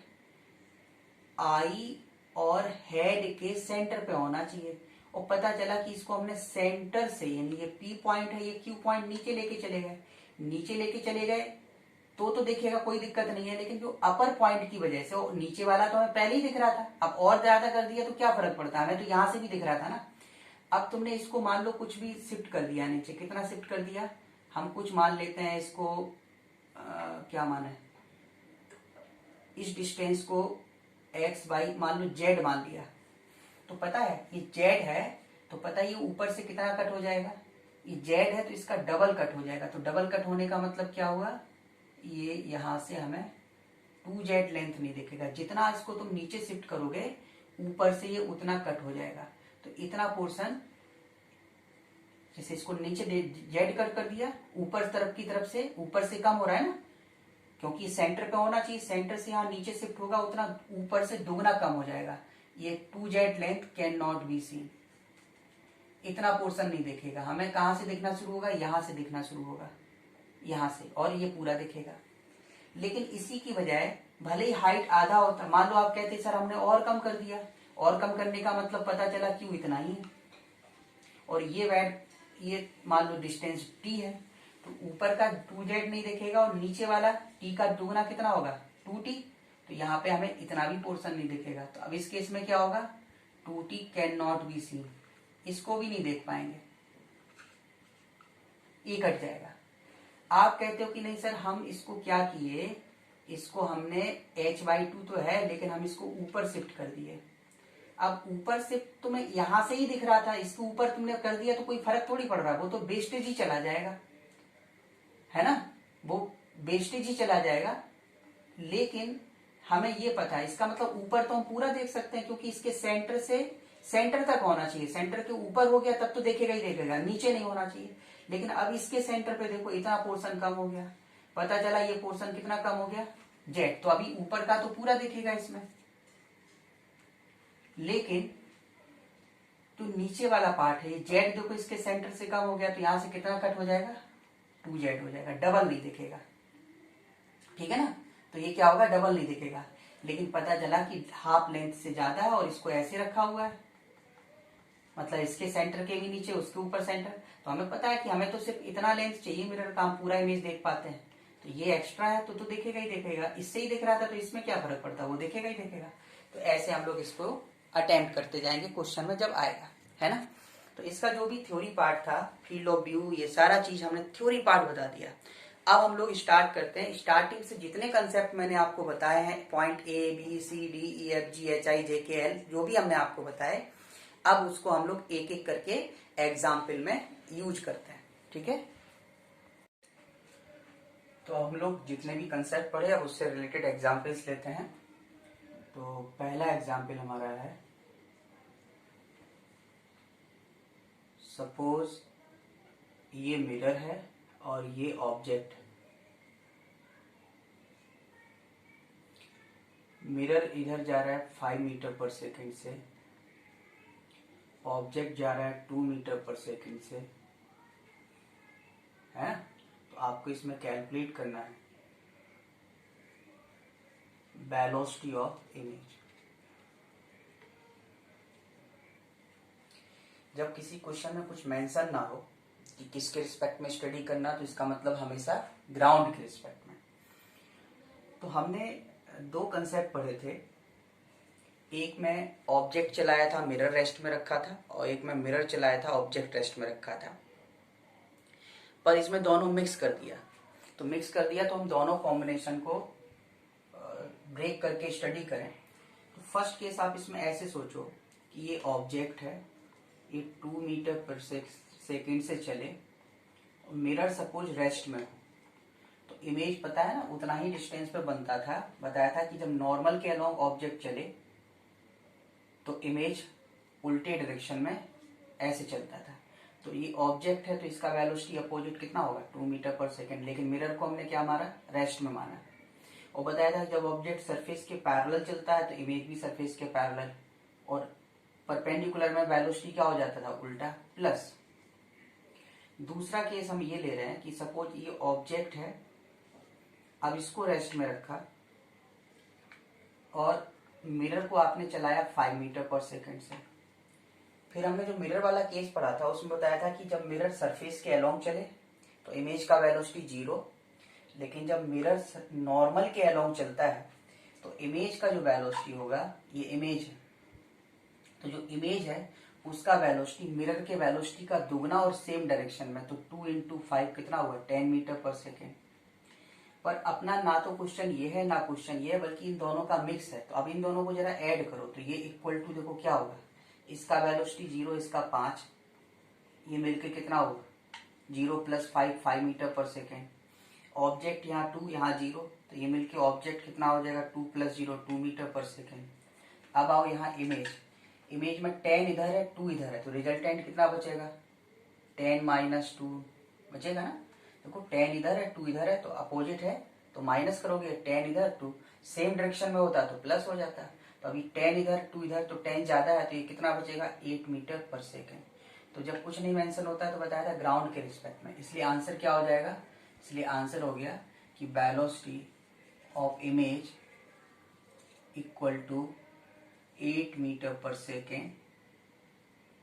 Speaker 1: आई और हेड के सेंटर पे होना चाहिए, और पता चला कि इसको हमने सेंटर से, यानी ये P पॉइंट है, ये Q पॉइंट नीचे लेके चले गए। नीचे लेके चले गए तो देखेगा कोई दिक्कत नहीं है, लेकिन जो अपर पॉइंट की वजह से, वो नीचे वाला तो हमें पहले ही दिख रहा था, अब और ज्यादा कर दिया तो क्या फर्क पड़ता है, हमें तो यहां से भी दिख रहा था ना। अब तुमने इसको मान लो कुछ भी शिफ्ट कर दिया नीचे, कितना शिफ्ट कर दिया? हम कुछ मान लेते हैं इसको, क्या माने, इस डिस्टेंस को x/, मान लो z मान लिया, तो पता है ये z है, तो पता है ये ऊपर से कितना कट हो जाएगा? ये z है तो इसका डबल कट हो जाएगा। तो डबल कट होने का मतलब क्या हुआ? ये यहां से हमें 2z लेंथ नहीं दिखेगा। जितना इसको तुम नीचे शिफ्ट करोगे ऊपर से ये उतना कट हो जाएगा। तो इतना पोर्शन, जैसे इसको नीचे z कट कर दिया, ऊपर तरफ से ऊपर से कम हो रहा है ना, क्योंकि सेंटर पे होना चाहिए, सेंटर से यहाँ नीचे शिफ्ट होगा, उतना ऊपर से दुगना कम हो जाएगा। ये 2z length can not be seen. इतना पोर्शन नहीं देखेगा। हमें कहां से दिखना शुरू होगा? यहां से दिखना शुरू होगा, यहां से, और ये पूरा दिखेगा। लेकिन इसी की बजाय भले ही हाइट आधा होता, मान लो आप कहते सर हमने और कम कर दिया, और कम करने का मतलब पता चला क्यों इतना ही है, और ये मान लो डिस्टेंस t है, तो ऊपर का 2z नहीं दिखेगा और नीचे वाला t का दुगना कितना होगा 2t, तो यहाँ पे हमें इतना भी पोर्शन नहीं दिखेगा। तो अब इस केस में क्या होगा 2t can not be seen, इसको भी नहीं देख पाएंगे, ये कट जाएगा। आप कहते हो कि नहीं सर हम इसको क्या किए, इसको हमने h/2 तो है लेकिन हम इसको ऊपर शिफ्ट कर दिए। अब ऊपर से तुम्हें यहां से ही दिख रहा था, इसके ऊपर तुमने कर दिया तो कोई फर्क थोड़ी पड़ रहा है, वो तो वेस्टेज ही चला जाएगा, है ना, वो वेस्टेज ही चला जाएगा। लेकिन हमें ये पता है, इसका मतलब ऊपर तो हम पूरा देख सकते हैं क्योंकि इसके सेंटर से सेंटर तक होना चाहिए, सेंटर के ऊपर हो गया तब तो देखेगा ही देखेगा, नीचे नहीं होना चाहिए। लेकिन अब इसके सेंटर पे देखो इतना पोर्शन कम हो गया, पता चला ये पोर्शन कितना कम हो गया जेड, तो अभी ऊपर का तो पूरा देखेगा इसमें, लेकिन तो नीचे वाला पार्ट है जेड देखो इसके सेंटर से कम हो गया, तो यहां से कितना कट हो जाएगा 2z हो जाएगा, डबल नहीं दिखेगा, ठीक है ना। तो ये क्या होगा डबल नहीं दिखेगा, लेकिन पता चला कि हाफ लेंथ से ज्यादा है और इसको ऐसे रखा हुआ है, मतलब इसके सेंटर के भी नीचे उसके ऊपर सेंटर, तो हमें पता है कि हमें तो सिर्फ इतना लेंथ चाहिए मिरर का, हम पूरा इमेज देख पाते हैं। तो ये एक्स्ट्रा है तो दिखेगा ही दिखेगा, इससे ही दिख रहा था तो इसमें क्या फर्क पड़ता है, वो दिखेगा ही दिखेगा। तो ऐसे हम लोग इसको अटेम्प्ट करते जाएंगे क्वेश्चन में जब आएगा, है ना। तो इसका जो भी थ्योरी पार्ट था, फील्ड ऑफ व्यू, ये सारा चीज हमने थ्योरी पार्ट बता दिया। अब हम लोग स्टार्ट करते हैं। स्टार्टिंग से जितने कंसेप्ट मैंने आपको बताए हैं, point A B C D E F G H I J K L, जो भी हमने आपको बताए, अब उसको हम लोग एक एक करके एग्जाम्पल में यूज करते हैं, ठीक है। तो हम लोग जितने भी कंसेप्ट पढ़े अब उससे रिलेटेड एग्जाम्पल्स लेते हैं। तो पहला एग्जाम्पल हमारा है, सपोज ये मिरर है और ये ऑब्जेक्ट, मिरर इधर जा रहा है 5 मीटर पर सेकंड से, ऑब्जेक्ट जा रहा है 2 मीटर पर सेकंड से, है। तो आपको इसमें कैलकुलेट करना है वेलोसिटी ऑफ इमेज। जब किसी क्वेश्चन में कुछ मेंशन ना हो कि किसके रिस्पेक्ट में स्टडी करना, तो इसका मतलब हमेशा ग्राउंड के रिस्पेक्ट में। तो हमने दो कंसेप्ट पढ़े थे, एक में ऑब्जेक्ट चलाया था मिरर रेस्ट में रखा था, और एक में मिरर चलाया था ऑब्जेक्ट रेस्ट में रखा था, पर इसमें दोनों मिक्स कर दिया। तो मिक्स कर दिया तो हम दोनों कॉम्बिनेशन को ब्रेक करके स्टडी करें। तो फर्स्ट केस आप इसमें ऐसे सोचो कि ये ऑब्जेक्ट है, ये 2 मीटर पर सेकंड से चले, मिरर सपोज रेस्ट में हो, तो इमेज पता है ना उतना ही डिस्टेंस पे बनता था। बताया था कि जब नॉर्मल के अलोंग ऑब्जेक्ट चले तो इमेज उल्टे डायरेक्शन में ऐसे चलता था। तो ये ऑब्जेक्ट है तो इसका वेलोसिटी अपोजिट कितना होगा 2 मीटर पर सेकंड, लेकिन मिरर को हमने क्या माना रेस्ट में माना। और बताया था जब ऑब्जेक्ट सरफेस के पैरेलल चलता है तो इमेज भी सरफेस के पैरेलल, और परपेंडिकुलर में वेलोसिटी क्या हो जाता था उल्टा प्लस। दूसरा केस हम ये ले रहे हैं कि सपोज ये ऑब्जेक्ट है, अब इसको रेस्ट में रखा और मिरर को आपने चलाया 5 मीटर पर सेकंड से। फिर हमने जो मिरर वाला केस पढ़ा था उसमें बताया था कि जब मिरर सरफेस के अलोंग चले तो इमेज का वेलोसिटी 0, लेकिन जब मिरर नॉर्मल के अलोंग चलता है तो इमेज का जो वेलोसिटी होगा, ये इमेज है, तो जो इमेज है उसका वेलोसिटी मिरर के वेलोसिटी का दुगना और सेम डायरेक्शन में, तो 2 × 5 कितना हुआ 10 मीटर पर सेकेंड। पर अपना ना तो क्वेश्चन ये है ना क्वेश्चन ये है, बल्कि इन दोनों का मिक्स है। तो अब इन दोनों को जरा ऐड करो तो ये इक्वल टू देखो क्या होगा, इसका वेलोसिटी 0, इसका 5, ये मिलके कितना होगा 0 + 5 5 मीटर पर सेकेंड। ऑब्जेक्ट यहाँ 2 यहाँ 0, तो ये मिलके ऑब्जेक्ट कितना हो जाएगा 2 + 0 2 मीटर पर सेकेंड। अब आओ यहाँ इमेज, इमेज में 10 इधर है 2 इधर है, तो रिजल्टेंट कितना बचेगा 10 - 2 बचेगा ना। देखो 10 इधर है 2 इधर है, तो अपोजिट है तो माइनस करोगे, 10 इधर 2, सेम डायरेक्शन में होता तो प्लस हो जाता। तो अभी 10 इधर 2 इधर, तो 10 ज्यादा है तो ये कितना बचेगा 8 मीटर पर सेकेंड। तो जब कुछ नहीं मेंशन होता है तो बताया था ग्राउंड के रिस्पेक्ट में, इसलिए आंसर क्या हो जाएगा, इसलिए आंसर हो गया कि velocity of image equal to 8 meter per second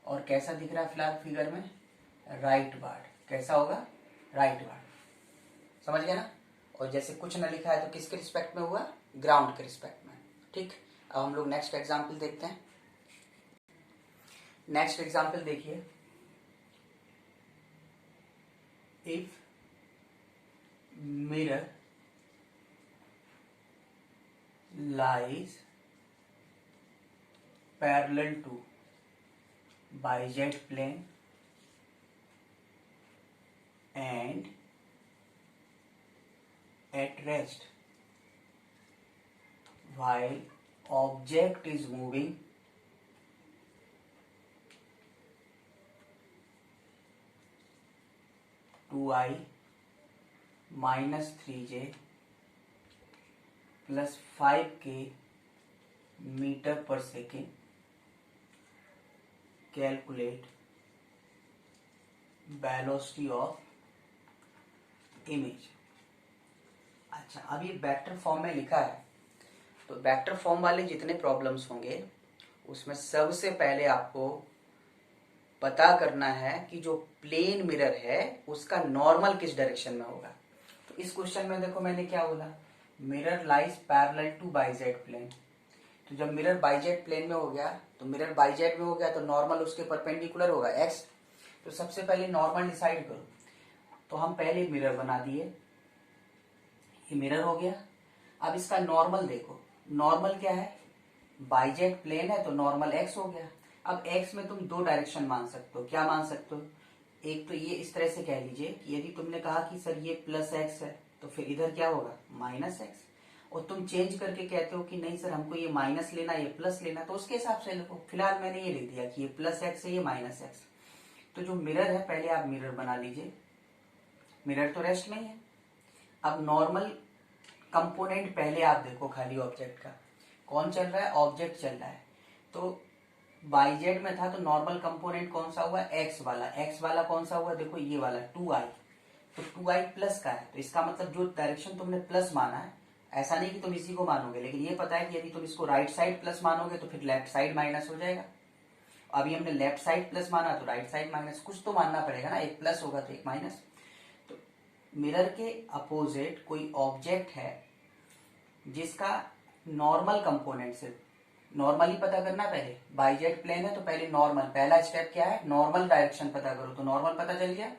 Speaker 1: और कैसा दिख रहा है फिलहाल फिगर में, राइट वार्ड। कैसा होगा, राइट वार्ड। समझ गए ना। और जैसे कुछ न लिखा है तो किसके रिस्पेक्ट में हुआ, ग्राउंड के रिस्पेक्ट में। ठीक, अब हम लोग नेक्स्ट एग्जाम्पल देखते हैं। नेक्स्ट एग्जाम्पल देखिए, if mirror lies parallel to BZ plane and at rest while object is moving to I -3J plus 5K metre per second, calculate velocity of image. अच्छा, अब ये वेक्टर फॉर्म में लिखा है, तो वेक्टर फॉर्म वाले जितने प्रॉब्लम्स होंगे उसमें सबसे पहले आपको पता करना है कि जो प्लेन मिरर है उसका नॉर्मल किस डायरेक्शन में होगा। तो इस क्वेश्चन में देखो मैंने क्या बोला, mirror lies parallel to YZ plane. तो जब मिरर बाइजेड प्लेन में हो गया, तो मिरर बाइजेड में हो गया तो नॉर्मल उसके परपेंडिकुलर होगा एक्स। तो सबसे पहले नॉर्मल डिसाइड करो। तो हम पहले मिरर बना दिए, ये मिरर हो गया। अब इसका नॉर्मल देखो, नॉर्मल क्या है, बाइजेड प्लेन है तो नॉर्मल एक्स हो गया। अब एक्स में तुम दो डायरेक्शन मान सकते हो। क्या मान सकते हो, एक तो ये इस तरह से कह लीजिए कि यदि तुमने कहा कि सर ये प्लस एक्स है तो फिर इधर क्या होगा, माइनस एक्स। और तुम चेंज करके कहते हो कि नहीं सर हमको ये माइनस लेना, ये प्लस लेना, तो उसके हिसाब से लिखो। फिलहाल मैंने ये लिख दिया कि ये प्लस एक्स है, ये माइनस एक्स। तो जो मिरर है पहले आप मिरर बना लीजिए, मिरर तो रेस्ट में ही है। अब नॉर्मल कंपोनेंट पहले आप देखो खाली ऑब्जेक्ट का, कौन चल रहा है, ऑब्जेक्ट चल रहा है। तो बाइजेड में था तो नॉर्मल कंपोनेंट कौन सा हुआ, एक्स वाला। एक्स वाला कौन सा हुआ, देखो ये वाला 2i। तो 2i प्लस का है, तो इसका मतलब जो डायरेक्शन तुमने प्लस माना है, ऐसा नहीं कि तुम इसी को मानोगे, लेकिन ये पता है कि यदि तुम इसको राइट साइड प्लस मानोगे तो फिर लेफ्ट साइड माइनस हो जाएगा। अभी हमने लेफ्ट साइड प्लस माना तो राइट साइड माइनस, कुछ तो मानना पड़ेगा ना, एक प्लस होगा तो एक माइनस। तो मिरर के अपोजिट कोई ऑब्जेक्ट है जिसका नॉर्मल कंपोनेंट से, नॉर्मली पता करना पहले, बाइजेड प्लेन है तो पहले नॉर्मल, पहला स्टेप क्या है, नॉर्मल डायरेक्शन पता करो। तो नॉर्मल पता चल गया,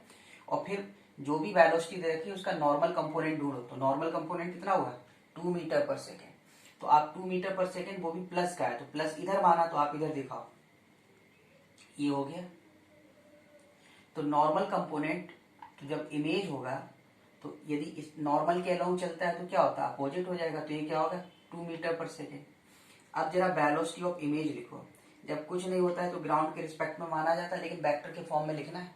Speaker 1: और फिर जो भी वेलोसिटी दे रखी है उसका नॉर्मल कंपोनेंट ढूंढो। तो नॉर्मल कंपोनेंट कितना हुआ, 2 मीटर पर सेकेंड। तो आप 2 मीटर पर सेकेंड, वो भी प्लस का है, तो प्लस इधर माना तो आप इधर दिखाओ, ये हो गया। तो नॉर्मल कंपोनेंट, तो जब इमेज होगा तो यदि इस नॉर्मल के अलोंग चलता है तो क्या होता है, अपोजिट हो जाएगा। तो ये क्या होगा, 2 मीटर पर सेकेंड। अब जरा वेलोसिटी ऑफ इमेज लिखो। जब कुछ नहीं होता है तो ग्राउंड के रिस्पेक्ट में माना जाता है, लेकिन वेक्टर के फॉर्म में लिखना है।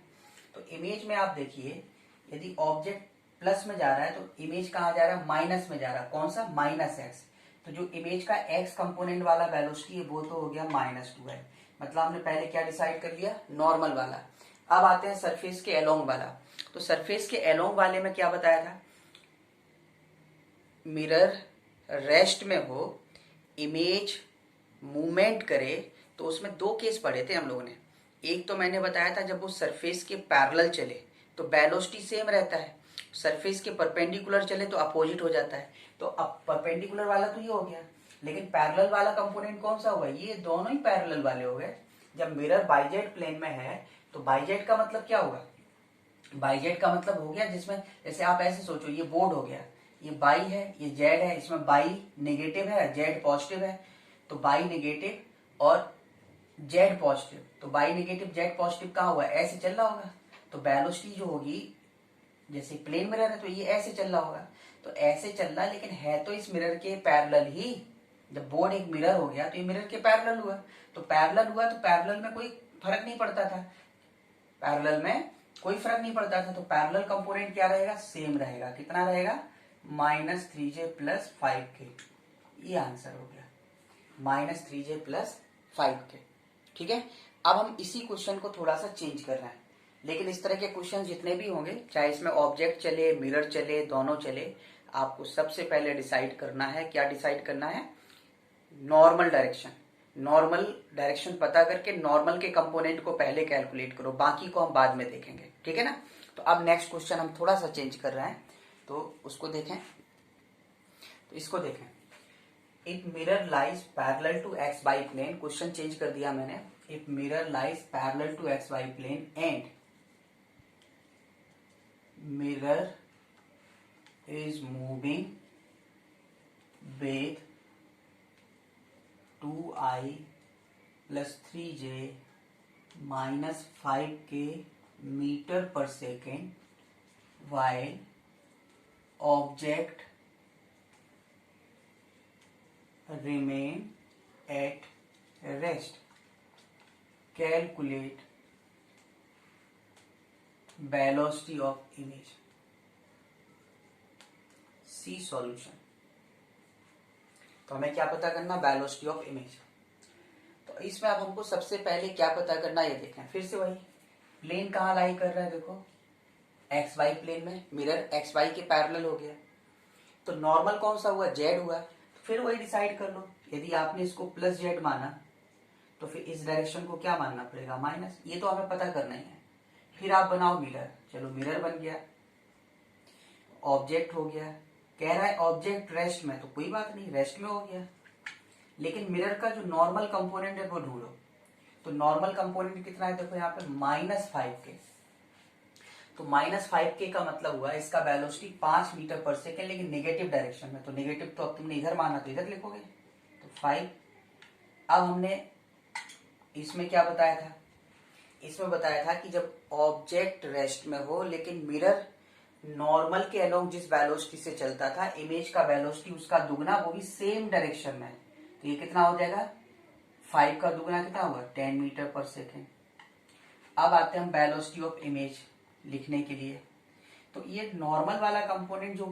Speaker 1: तो इमेज में आप देखिए, यदि ऑब्जेक्ट प्लस में जा रहा है तो इमेज कहाँ जा रहा है, माइनस में जा रहा है। कौन सा, माइनस एक्स। तो जो इमेज का एक्स कंपोनेंट वाला वेलोसिटी है वो तो हो गया -2 है। मतलब हमने पहले क्या डिसाइड कर लिया, नॉर्मल वाला। अब आते हैं सरफेस के अलोंग वाला। तो सरफेस के अलोंग वाले में क्या बताया था, मिरर रेस्ट में हो, इमेज मूवमेंट करे, तो उसमें दो केस पढ़े थे हम लोगों ने। एक तो मैंने बताया था जब वो सरफेस के पैरेलल चले तो वेलोसिटी सेम रहता है, सरफेस के परपेंडिकुलर चले तो अपोजिट हो जाता है। तो अब परपेंडिकुलर वाला तो ये हो गया, लेकिन पैरेलल वाला कंपोनेंट कौन सा हुआ, ये दोनों ही पैरेलल वाले हो गए। जब मिरर बाइजेड प्लेन में है तो बाइजेड का मतलब क्या हुआ, बाइजेड का मतलब हो गया जिसमें, जैसे आप ऐसे सोचो, ये बोर्ड हो गया, ये बाई है, ये जेड है, इसमें बाई नेगेटिव है, जेड पॉजिटिव है। तो बाई नेगेटिव और जेड पॉजिटिव, तो बाई नेगेटिव जेड पॉजिटिव कहाँ हुआ, ऐसे चल रहा होगा। तो वेलोसिटी जो होगी, जैसे प्लेन मिरर है तो ये ऐसे चल रहा होगा। तो ऐसे चल रहा, लेकिन है तो इस मिरर के पैरेलल ही। जब बोर्ड एक मिरर हो गया तो ये मिरर के पैरेलल हुआ। तो पैरेलल हुआ तो पैरेलल में कोई फर्क नहीं पड़ता था, पैरेलल में कोई फर्क नहीं पड़ता था। तो पैरेलल कंपोनेंट क्या रहेगा, सेम रहेगा। कितना रहेगा, -3j + 5k। ये आंसर हो गया, -3j + 5k। ठीक है। अब हम इसी क्वेश्चन को थोड़ा सा चेंज कर रहे हैं, लेकिन इस तरह के क्वेश्चन जितने भी होंगे, चाहे इसमें ऑब्जेक्ट चले, मिरर चले, दोनों चले, आपको सबसे पहले डिसाइड करना है, क्या डिसाइड करना है, नॉर्मल डायरेक्शन। नॉर्मल डायरेक्शन पता करके नॉर्मल के कंपोनेंट को पहले कैलकुलेट करो, बाकी को हम बाद में देखेंगे, ठीक है ना। तो अब नेक्स्ट क्वेश्चन हम थोड़ा सा चेंज कर रहे हैं, तो उसको देखें। तो इसको देखें, if mirror lies parallel to X Y plane, question change कर दिया मैंने। If mirror lies parallel to X Y plane and mirror is moving with 2i plus 3j minus 5k meter per second while object remain at rest. Calculate velocity of image. See solution. तो हमें क्या पता करना, velocity of image. तो इसमें अब हमको सबसे पहले क्या पता करना ये देखना है। फिर से वही प्लेन कहाँ लाई कर रहा है, देखो एक्स वाई प्लेन में, मिरर एक्स वाई के पैरेलल हो गया। तो नॉर्मल कौन सा हुआ, जेड हुआ। तो फिर वही डिसाइड कर लो, यदि आपने इसको प्लस जेड माना तो फिर इस डायरेक्शन को क्या मानना पड़ेगा, माइनस। ये तो हमें पता करना ही है। फिर आप बनाओ मिरर, चलो मिरर बन गया, ऑब्जेक्ट हो गया। कह रहा है ऑब्जेक्ट रेस्ट में, तो कोई बात नहीं, रेस्ट में हो गया। लेकिन मिरर का जो नॉर्मल कंपोनेंट है वो ढूंढो। तो नॉर्मल कंपोनेंट कितना है, देखो यहाँ पे -5k। तो -5k का मतलब हुआ इसका वेलोसिटी 5 मीटर पर सेकेंड, लेकिन नेगेटिव डायरेक्शन में। तो नेगेटिव तो अब तुमने इधर माना तो इधर लिखोगे, तो 5। अब हमने इसमें क्या बताया था, इसमें बताया था कि जब ऑब्जेक्ट रेस्ट में हो लेकिन मिरर नॉर्मल के अलोंग जिस वेलोसिटी से चलता था, इमेज का वेलोसिटी उसका दुगना, वो भी सेम डायरेक्शन में। तो ये कितना हो जाएगा, 5 का दुगना कितना होगा, 10 मीटर पर सेकेंड। अब आते हैं हम वेलोसिटी ऑफ इमेज लिखने के लिए। तो ये नॉर्मल वाला कंपोनेंट जो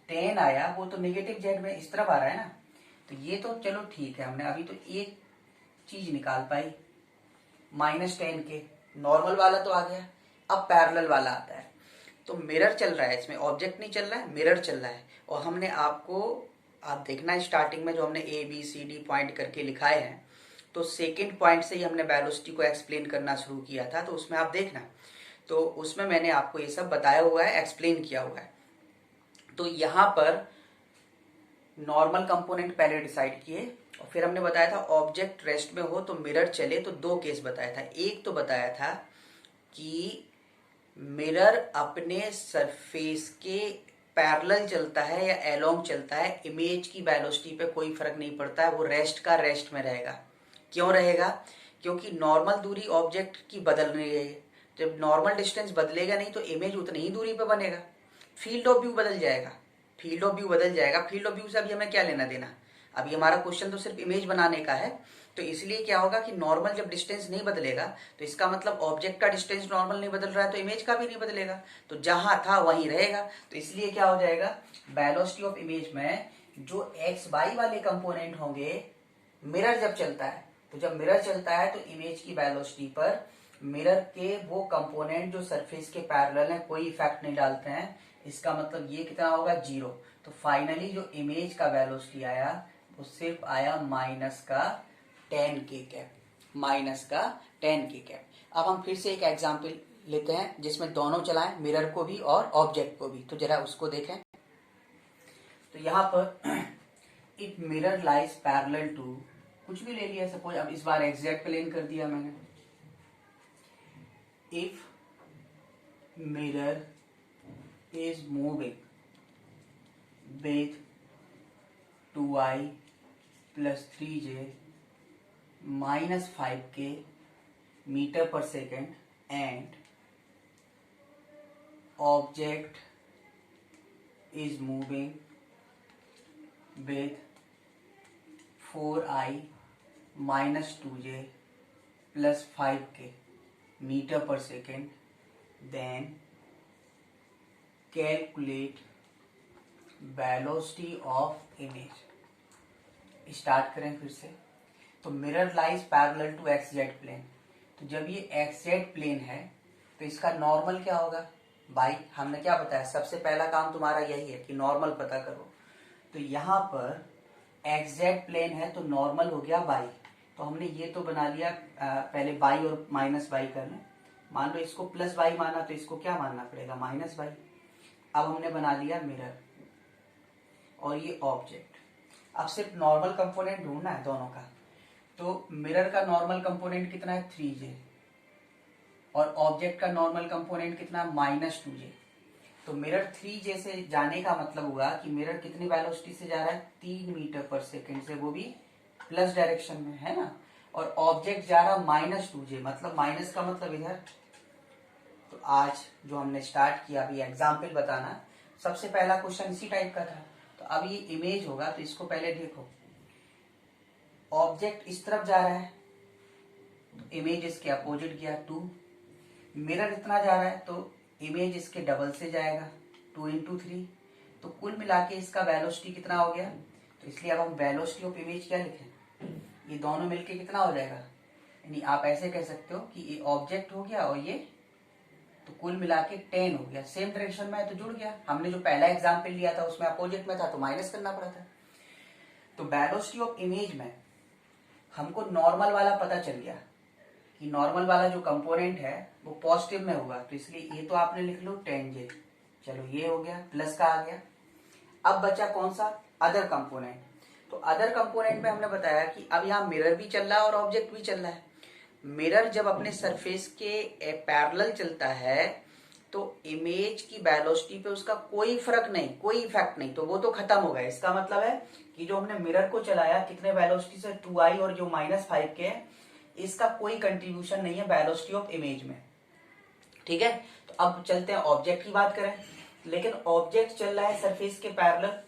Speaker 1: 10 आया वो तो नेगेटिव जेड में इस तरफ आ रहा है ना। तो ये तो चलो ठीक है, हमने अभी तो एक चीज निकाल पाई, -10 के। नॉर्मल वाला तो आ गया, अब पैरेलल वाला आता है। तो मिरर चल रहा है, इसमें ऑब्जेक्ट नहीं चल रहा है, मिरर चल रहा है। और हमने आपको, आप देखना है स्टार्टिंग में जो हमने A B C D point करके लिखाए हैं, तो सेकंड पॉइंट से ही हमने वेलोसिटी को एक्सप्लेन करना शुरू किया था। तो उसमें आप देखना, तो उसमें मैंने आपको ये सब बताया हुआ है, एक्सप्लेन किया हुआ है। तो यहाँ पर नॉर्मल कंपोनेंट पहले डिसाइड किए, और फिर हमने बताया था ऑब्जेक्ट रेस्ट में हो तो मिरर चले। तो दो केस बताया था। एक तो बताया था कि मिरर अपने सरफेस के पैरेलल चलता है या एलोंग चलता है, इमेज की वेलोसिटी पे कोई फर्क नहीं पड़ता है, वो रेस्ट का रेस्ट में रहेगा। क्यों रहेगा, क्योंकि नॉर्मल दूरी ऑब्जेक्ट की बदल रही है। जब नॉर्मल डिस्टेंस बदलेगा नहीं तो इमेज उतनी ही दूरी पे बनेगा, फील्ड ऑफ व्यू बदल जाएगा। फील्ड ऑफ व्यू बदल जाएगा, फील्ड ऑफ व्यू से अभी हमें क्या लेना देना, अभी हमारा क्वेश्चन तो सिर्फ इमेज बनाने का है। तो इसलिए क्या होगा कि नॉर्मल जब डिस्टेंस नहीं बदलेगा तो इसका मतलब ऑब्जेक्ट का डिस्टेंस नॉर्मल नहीं बदल रहा है, तो इमेज का भी नहीं बदलेगा, तो जहां था वहीं रहेगा। तो इसलिए क्या हो जाएगा, वेलोसिटी ऑफ इमेज में जो एक्स वाई वाले कंपोनेंट होंगे, मिरर जब चलता है, तो जब मिरर चलता है तो इमेज की वेलोसिटी पर मिरर के वो कंपोनेंट जो सरफेस के पैरेलल हैं कोई इफेक्ट नहीं डालते हैं। इसका मतलब ये कितना होगा, 0। तो फाइनली जो इमेज का वेलोसिटी आया वो सिर्फ आया -10 के कैप, -10 के कैप। अब हम फिर से एक एग्जांपल लेते हैं जिसमें दोनों चलाएं, मिरर को भी और ऑब्जेक्ट को भी। तो जरा उसको देखें। तो यहाँ पर if mirror lies parallel to, कुछ भी ले लिया सपोज, अब इस बार एग्जैक्ट प्लेन कर दिया मैंने। If mirror is moving with 2i plus 3j minus 5k meter per second and object is moving with 4i minus 2j plus 5k meter per second, then calculate velocity of image. Start करें फिर से। तो mirror lies parallel to X Z plane. तो जब ये x Z plane है तो इसका नॉर्मल क्या होगा, भाई हमने क्या बताया, सबसे पहला काम तुम्हारा यही है कि नॉर्मल पता करो। तो यहाँ पर एग्जैक्ट प्लेन है तो नॉर्मल हो गया बाई। तो हमने ये तो बना लिया, पहले बाई और माइनस बाई कर लें। मान लो इसको प्लस बाई माना तो इसको क्या मानना पड़ेगा, माइनस बाई। अब हमने बना लिया मिरर और ये ऑब्जेक्ट। अब सिर्फ नॉर्मल कंपोनेंट ढूंढना है दोनों का। तो मिरर का नॉर्मल कंपोनेंट कितना है, 3j, और ऑब्जेक्ट का नॉर्मल कंपोनेंट कितना, -2j। तो मिरर 3j से जाने का मतलब हुआ कि मिरर कितनी वेलोसिटी से जा रहा है, 3 मीटर पर सेकेंड से, वो भी प्लस डायरेक्शन में, है ना। और ऑब्जेक्ट जा रहा -2j, मतलब माइनस का मतलब इधर। तो आज जो हमने स्टार्ट किया अभी एग्जाम्पल बताना, सबसे पहला क्वेश्चन इसी टाइप का था। तो अब ये इमेज होगा, तो इसको पहले देखो, ऑब्जेक्ट इस तरफ जा रहा है तो इमेज इसके अपोजिट गया 2। मिरर इतना जा रहा है तो इमेज इसके डबल से जाएगा 2 × 3। तो कुल मिला के इसका वेलोसिटी कितना हो गया। तो इसलिए अब हम वेलोसिटी ऑफ इमेज क्या लिखें, ये दोनों मिलके कितना हो जाएगा, यानी आप ऐसे कह सकते हो कि ये ऑब्जेक्ट हो गया और ये, तो कुल मिला के 10 हो गया। सेम डायरेक्शन में है तो जुड़ गया। हमने जो पहला एग्जाम्पल लिया था उसमें अपोजिट में था तो माइनस करना पड़ा था। तो वेलोसिटी ऑफ इमेज में हमको नॉर्मल वाला पता चल गया कि नॉर्मल वाला जो कंपोनेंट है वो पॉजिटिव में होगा, तो इसलिए ये तो आपने लिख लो 10j। चलो ये हो गया, प्लस का आ गया। अब बचा कौन सा, अदर कंपोनेंट। तो अदर कंपोनेंट में हमने बताया कि अब यहाँ मिरर भी चल रहा है और ऑब्जेक्ट भी चल रहा है। मिरर जब अपने सरफेस के पैरेलल चलता है तो इमेज की वेलोसिटी पे उसका कोई फर्क नहीं, कोई इफेक्ट नहीं, तो वो तो खत्म हो गया। इसका मतलब है कि जो हमने मिरर को चलाया कितने वेलोसिटी से, 2i, और जो -5 के, इसका कोई कंट्रीब्यूशन नहीं है वेलोसिटी ऑफ इमेज में। ठीक है, तो अब चलते हैं ऑब्जेक्ट की बात करें। लेकिन ऑब्जेक्ट चल रहा है सरफेस के पैरेलल,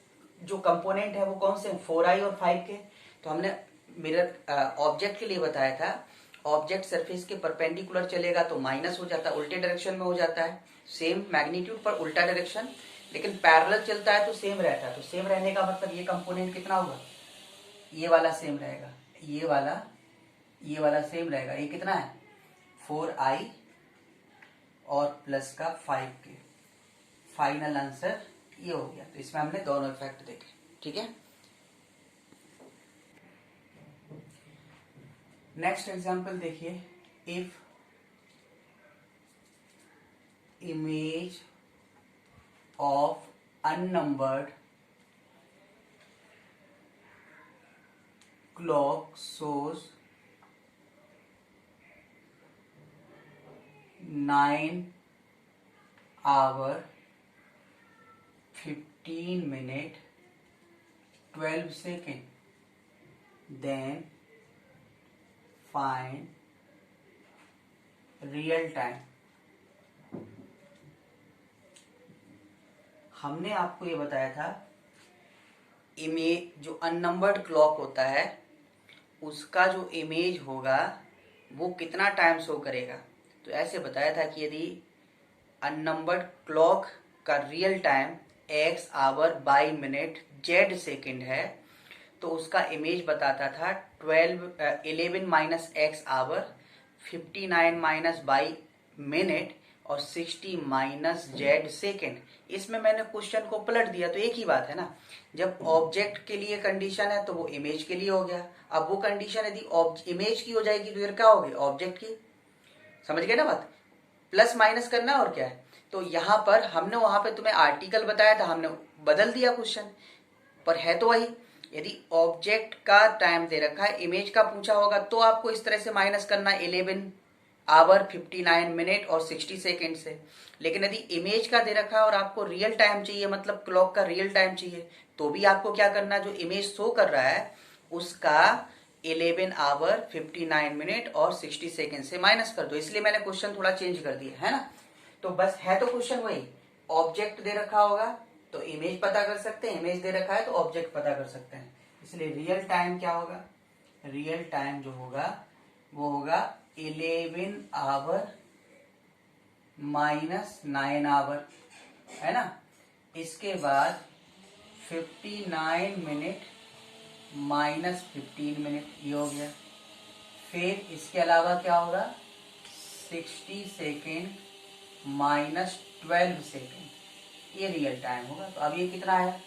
Speaker 1: जो कंपोनेंट है वो कौन से, 4i और 5 के। तो हमने मिरर ऑब्जेक्ट के लिए बताया था, ऑब्जेक्ट सरफेस के परपेंडिकुलर चलेगा तो माइनस हो जाता है, उल्टे डायरेक्शन में हो जाता है, सेम मैग्नीट्यूड पर उल्टा डायरेक्शन। लेकिन पैरेलल चलता है तो सेम रहता है। तो सेम रहने का मतलब ये कंपोनेंट कितना होगा, ये वाला सेम रहेगा, ये वाला सेम रहेगा। ये कितना है, 4i और प्लस का 5 के। फाइनल आंसर ये हो गया। तो इसमें हमने दोनों इफेक्ट देखे। ठीक है, नेक्स्ट एग्जांपल देखिए। If image of unnumbered clock shows 9 hour 15 minute 12 second, then find real time। हमने आपको ये बताया था इमेज जो अननंबर्ड क्लॉक होता है उसका जो इमेज होगा वो कितना टाइम शो करेगा। तो ऐसे बताया था कि यदि अननंबर्ड क्लॉक का real time x hour y minute z second है तो उसका इमेज बताता था 11 minus x hour 59 minus y minute और 60 माइनस z सेकेंड। इसमें मैंने क्वेश्चन को पलट दिया तो एक ही बात है ना। जब ऑब्जेक्ट के लिए कंडीशन है तो वो इमेज के लिए हो गया। अब वो कंडीशन यदि इमेज की हो जाएगी तो फिर क्या होगी, ऑब्जेक्ट की। समझ गए ना बात, प्लस माइनस करना और क्या है। तो यहाँ पर हमने वहां पे तुम्हें आर्टिकल बताया था, हमने बदल दिया क्वेश्चन, पर है तो वही। यदि ऑब्जेक्ट का टाइम दे रखा है, इमेज का पूछा होगा तो आपको इस तरह से माइनस करना 11 आवर 59 मिनट और 60 सेकेंड से। लेकिन यदि इमेज का दे रखा है और आपको रियल टाइम चाहिए, मतलब क्लॉक का रियल टाइम चाहिए, तो भी आपको क्या करना, जो इमेज शो कर रहा है उसका 11 आवर 59 मिनट और 60 सेकेंड से माइनस कर दो। इसलिए मैंने क्वेश्चन थोड़ा चेंज कर दिया है ना। तो बस है तो क्वेश्चन वही, ऑब्जेक्ट दे रखा होगा तो इमेज पता कर सकते हैं, इमेज दे रखा है तो ऑब्जेक्ट पता कर सकते हैं। इसलिए रियल टाइम क्या होगा, रियल टाइम जो होगा वो होगा 11 आवर माइनस 9 आवर, है ना। इसके बाद 59 मिनट माइनस 15 मिनट, ये हो गया। फिर इसके अलावा क्या होगा, 60 सेकेंड माइनस 12 सेकेंड, ये रियल टाइम होगा। तो अब ये कितना आया,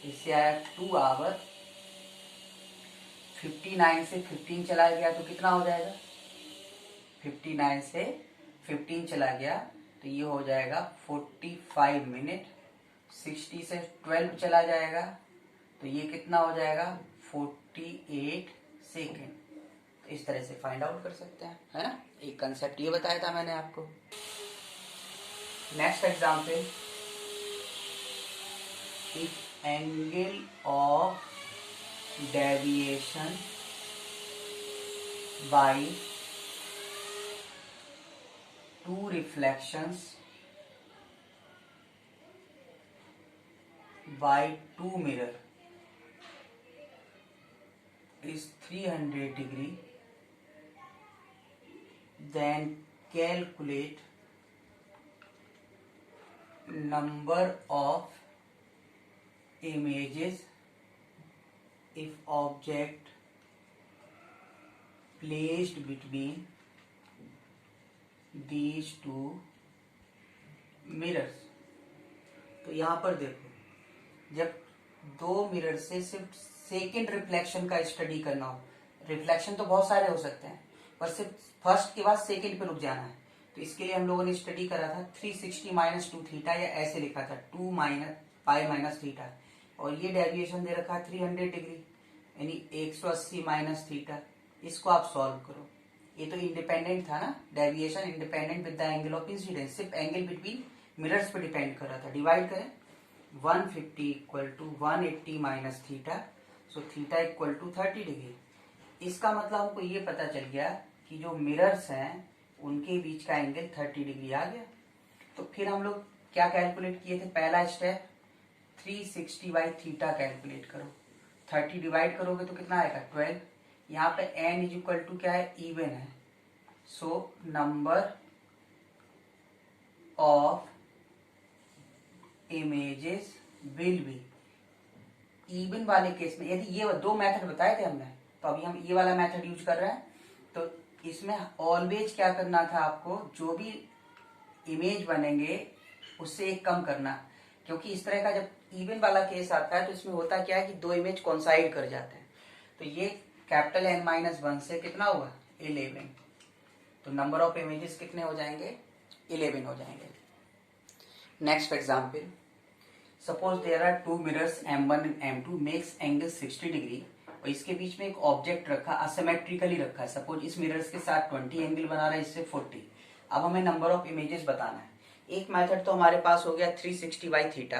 Speaker 1: इससे आया 2 आवर 59 से 15 चला गया तो कितना हो जाएगा, 59 से 15 चला गया तो ये हो जाएगा 45 मिनट। 60 से 12 चला जाएगा तो ये कितना हो जाएगा, 48 सेकेंड। तो इस तरह से फाइंड आउट कर सकते हैं, है ना। एक कंसेप्ट ये बताया था मैंने आपको। Next example, if angle of deviation by two reflections by two mirror is 300 degree, then calculate number of images if object placed between these two mirrors। तो यहां पर देखो, जब दो मिरर से सिर्फ सेकेंड रिफ्लेक्शन का स्टडी करना हो, रिफ्लेक्शन तो बहुत सारे हो सकते हैं पर सिर्फ फर्स्ट के बाद सेकेंड पे रुक जाना है, तो इसके लिए हम लोगों ने स्टडी करा था 360 माइनस 2 थीटा, या ऐसे लिखा था 2 पाई माइनस थीटा, और ये डेविएशन दे रखा है 300 डिग्री यानी 180 माइनस थीटा। इसको आप सॉल्व करो। ये तो इंडिपेंडेंट था ना, deviation independent with the angle of incidence, सिर्फ एंगल बिटवीन मिरर्स पे डिपेंड कर रहा था। डिवाइड करें, 150 equal to 180 minus theta, so theta equal to 30 degree. इसका मतलब हमको ये पता चल गया कि जो मिरर्स हैं उनके बीच का एंगल 30 डिग्री आ गया। तो फिर हम लोग क्या कैलकुलेट किए थे, पहला स्टेप 360 बाई थीटा कैलकुलेट करो। 30 डिवाइड करोगे तो कितना आएगा, 12। यहाँ पे n इज इक्वल टू क्या है, इवन है, सो number of images will be, even वाले केस में यदि ये दो मेथड बताए थे हमने, तो अभी हम ये वाला मेथड यूज कर रहे हैं। तो इसमें ऑलवेज क्या करना था आपको, जो भी इमेज बनेंगे उससे एक कम करना, क्योंकि इस तरह का जब इवन वाला केस आता है तो इसमें होता क्या है कि दो इमेज कोइंसाइड कर जाते हैं। तो ये कैपिटल N-1 से कितना हुआ, 11। तो नंबर ऑफ इमेजेस कितने हो जाएंगे, 11 हो जाएंगे। Next example, suppose there are two mirrors M1 and M2 makes angle 60 degree, और इसके बीच में एक ऑब्जेक्ट रखा, असिमेट्रिकली रखा है। सपोज इस मिरर्स के साथ 20 एंगल बना रहा है, इससे 40। अब हमें नंबर ऑफ इमेजेस बताना है। एक मेथड तो हमारे पास हो गया 360 बाई थीटा,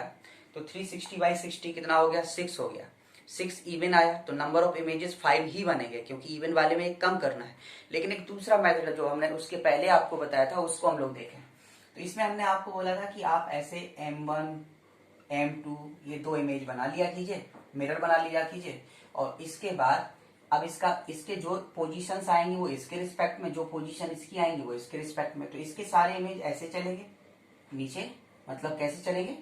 Speaker 1: तो 360 बाई 60 कितना हो गया, 6 हो गया। 6 इवन आया तो नंबर ऑफ इमेजेस 5 ही बनेंगे, क्योंकि इवन वाले में एक कम करना है। लेकिन एक दूसरा मेथड है जो हमने उसके पहले आपको बताया था, उसको हम लोग देखें। तो इसमें हमने आपको बोला था कि आप ऐसे M1 M2 ये दो इमेज बना लिया कीजिए, मिरर बना लिया कीजिए, और इसके बाद अब इसके जो पोजीशंस आएंगे वो इसके रिस्पेक्ट में, जो पोजीशन इसकी आएंगी वो इसके रिस्पेक्ट में। तो इसके सारे इमेज ऐसे चलेंगे नीचे, मतलब कैसे चलेंगे,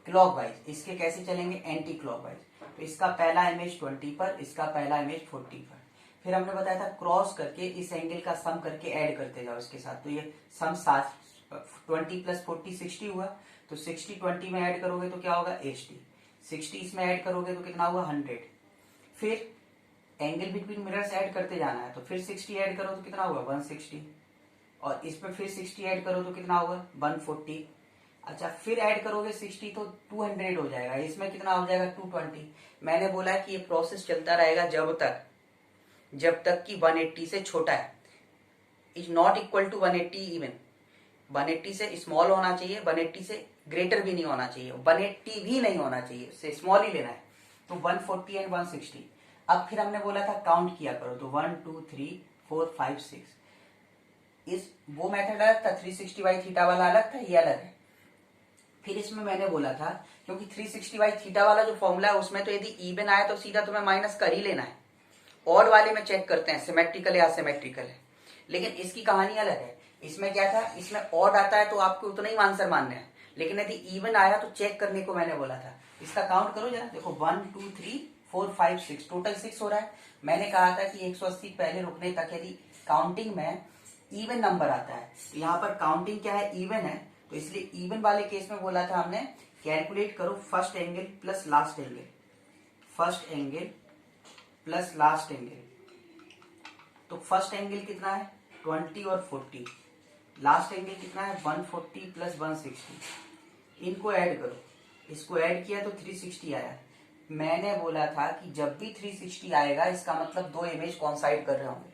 Speaker 1: क्लॉकवाइज। इसके कैसे चलेंगे, एंटी क्लॉकवाइज। तो इसका पहला इमेज 20 पर, इसका पहला इमेज 40 पर। फिर हमने बताया था क्रॉस करके इस एंगल का सम करके ऐड करते जाओ इसके साथ। तो ये सम 20 प्लस 40 60 हुआ, तो 60 20 में ऐड करोगे तो क्या होगा, 80। 60 इसमें ऐड करोगे तो कितना हुआ, 100। फिर एंगल बिटवीन मिरर्स ऐड करते जाना है, तो फिर 60 ऐड करो तो कितना हुआ, 160, और इसमें फिर 60 ऐड करो तो कितना होगा, 140। अच्छा, फिर ऐड करोगे 60 तो 200 हो जाएगा, इसमें कितना हो जाएगा, 220। मैंने बोला कि ये प्रोसेस चलता रहेगा जब तक कि 180 से छोटा है, is not equal to 180 even. 180 से स्मॉल होना चाहिए, 180 से ग्रेटर भी नहीं होना चाहिए, 180 भी नहीं होना चाहिए, उससे स्मॉल ही लेना है। तो 140 एंड 160। अब फिर हमने बोला था काउंट किया करो, तो 1 2 3 4 5 6। इस वो मेथड अलग था, 360 बाई थीटा वाला अलग था, ये अलग है। फिर इसमें मैंने बोला था क्योंकि 360 बाई थीटा वाला जो फॉर्मूला है उसमें तो यदि इवन आया तो सीधा तुम्हें माइनस कर ही लेना है। ऑड वाले में चेक करते हैं सिमेट्रिकल या असिमेट्रिकल है, लेकिन इसकी कहानी अलग है। इसमें क्या था, इसमें ऑड आता है तो आपको उतना ही आंसर मानना है, लेकिन यदि इवन आया तो चेक करने को मैंने बोला था। इसका काउंट करो जरा, देखो 1 2 3 4 5 6, टोटल 6 हो रहा है। मैंने कहा था कि 180 पहले रुकने तक यदि काउंटिंग में इवन नंबर आता है, तो यहाँ पर काउंटिंग क्या है, इवन है, तो इसलिए इवन वाले केस में बोला था हमने कैलकुलेट करो first angle plus last angle, first angle plus last angle. तो फर्स्ट एंगल कितना है 20 और 40, लास्ट एंगल कितना है 140 प्लस 160। इनको ऐड करो, इसको ऐड किया तो 360 आया। मैंने बोला था कि जब भी 360 आएगा इसका मतलब दो इमेज कॉन्साइड कर रहे होंगे।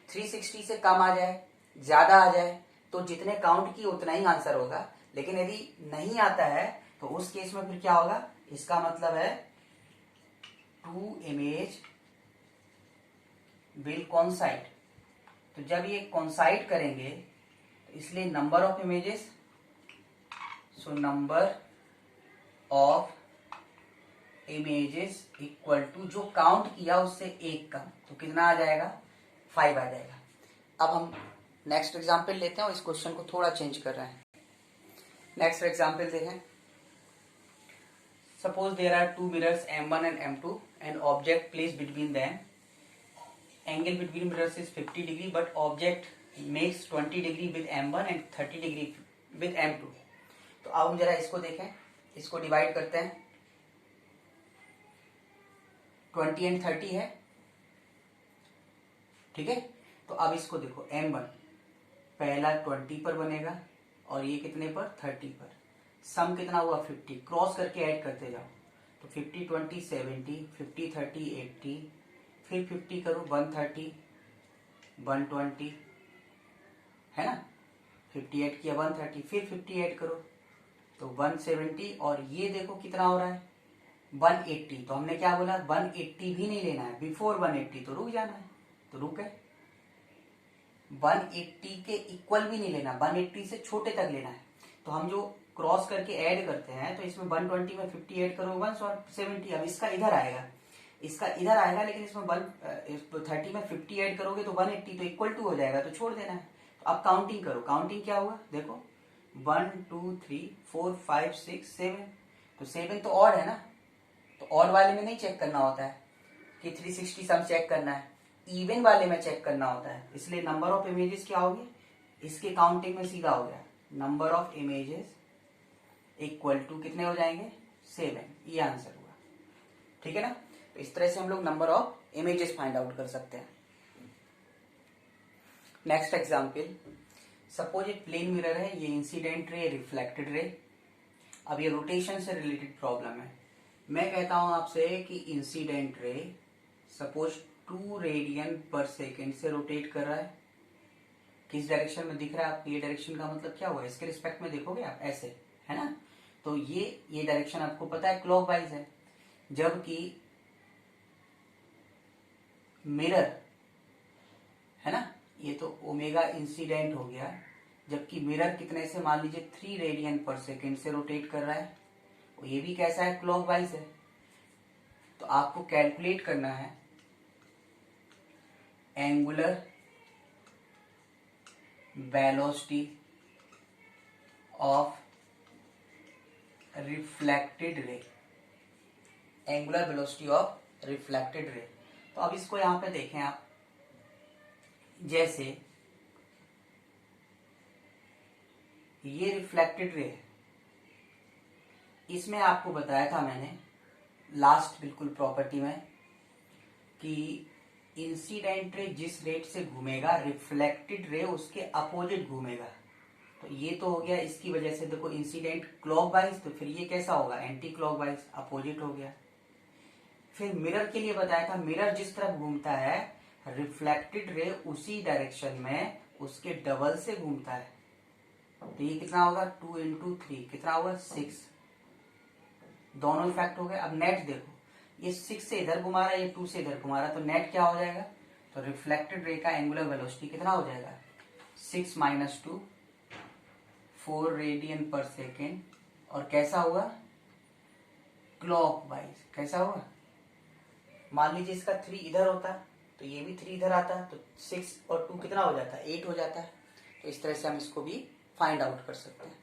Speaker 1: 360 से कम आ जाए, ज्यादा आ जाए तो जितने काउंट की उतना ही आंसर होगा, लेकिन यदि नहीं आता है तो उस केस में फिर क्या होगा, इसका मतलब है टू इमेज विल कॉन्साइड। तो जब ये कॉन्साइड करेंगे तो इसलिए number of images, so number of images equal to जो काउंट किया उससे एक कम, तो कितना आ जाएगा 5 आ जाएगा। अब हम नेक्स्ट एग्जाम्पल लेते हैं और इस क्वेश्चन को थोड़ा चेंज कर रहे हैं। नेक्स्ट एग्जाम्पल देखें। Suppose there are two mirrors M1 and M2 and object placed between them. Angle between mirrors is 50 degree but object makes 20 degree with M1 and 30 degree with M2. तो अब हम जरा इसको देखें, इसको डिवाइड करते हैं। 20 एंड 30 है, ठीक है। तो अब इसको देखो M1 पहला 20 पर बनेगा और ये कितने पर 30 पर। सम कितना हुआ 50, क्रॉस करके ऐड करते जाओ। तो 50 20 70, 50 30 80, फिर 50 करो 130 120 है ना, 58 किया 130, फिर 58 करो तो 170, और ये देखो कितना हो रहा है 180। तो हमने क्या बोला 180 भी नहीं लेना है, बिफोर 180 तो रुक जाना है, तो रुक है। 180 के इक्वल भी नहीं लेना, 180 से छोटे तक लेना है। तो हम जो क्रॉस करके ऐड करते हैं तो इसमें 120 में 50 ऐड करो 170। अब इसका इधर आएगा, इसका इधर आएगा, लेकिन इसमें 130 में 50 ऐड करोगे तो 180, तो इक्वल टू हो जाएगा, तो छोड़ देना है। तो अब काउंटिंग करो, काउंटिंग क्या हुआ देखो 1 2 3 4 5 6 7। तो 7 तो ऑड है ना, तो ऑड वाले में नहीं चेक करना होता है कि 360 सम चेक करना है, इवन वाले में चेक करना होता है। इसलिए नंबर ऑफ इमेजेस क्या होगी, इसके काउंटिंग में सीधा हो गया number of images equal to कितने हो जाएंगे 7, ये आंसर हुआ, ठीक है ना। तो इस तरह से हम लोग number of images find out कर सकते हैं। नेक्स्ट एग्जाम्पल, सपोज एक प्लेन मिरर है, ये इंसिडेंट रे, रिफ्लेक्टेड रे। अब ये रोटेशन से रिलेटेड प्रॉब्लम है। मैं कहता हूं आपसे कि इंसिडेंट रे सपोज 2 रेडियन पर सेकेंड से रोटेट कर रहा है। किस डायरेक्शन में दिख रहा है आपको, ये डायरेक्शन का मतलब क्या हुआ, इसके रिस्पेक्ट में देखोगे आप ऐसे, है ना। तो ये डायरेक्शन आपको पता है क्लॉकवाइज है, जबकि मिरर है ना, ये तो ओमेगा इंसिडेंट हो गया, जबकि मिरर कितने से, मान लीजिए 3 रेडियन पर सेकेंड से रोटेट कर रहा है, और ये भी कैसा है क्लॉकवाइज है। तो आपको कैलकुलेट करना है angular velocity of reflected ray, angular velocity of reflected ray. तो अब इसको यहां पे देखें आप, जैसे ये रिफ्लेक्टेड रे है, इसमें आपको बताया था मैंने लास्ट बिल्कुल प्रॉपर्टी में कि इंसिडेंट रे जिस रेट से घूमेगा रिफ्लेक्टेड रे उसके अपोजिट घूमेगा। तो ये तो हो गया, इसकी वजह से देखो इंसिडेंट क्लॉकवाइज, तो फिर ये कैसा होगा एंटी क्लॉकवाइज, अपोजिट हो गया। फिर मिरर के लिए बताया था, मिरर जिस तरफ घूमता है रिफ्लेक्टेड रे उसी डायरेक्शन में उसके डबल से घूमता है। तो ये कितना होगा 2 × 3 कितना होगा 6, दोनों इफेक्ट हो गए। अब नेट देखो, ये 6 से इधर घुमा रहा है, ये 2 से इधर घुमा रहा है, तो नेट क्या हो जाएगा, तो रिफ्लेक्टेड रे का एंगुलर वेलोसिटी कितना हो जाएगा 6 - 2 4 रेडियन पर सेकेंड, और कैसा हुआ क्लॉकवाइज, कैसा हुआ। मान लीजिए इसका 3 इधर होता तो ये भी 3 इधर आता, तो 6 और 2 कितना हो जाता है 8 हो जाता है। तो इस तरह से हम इसको भी फाइंड आउट कर सकते हैं।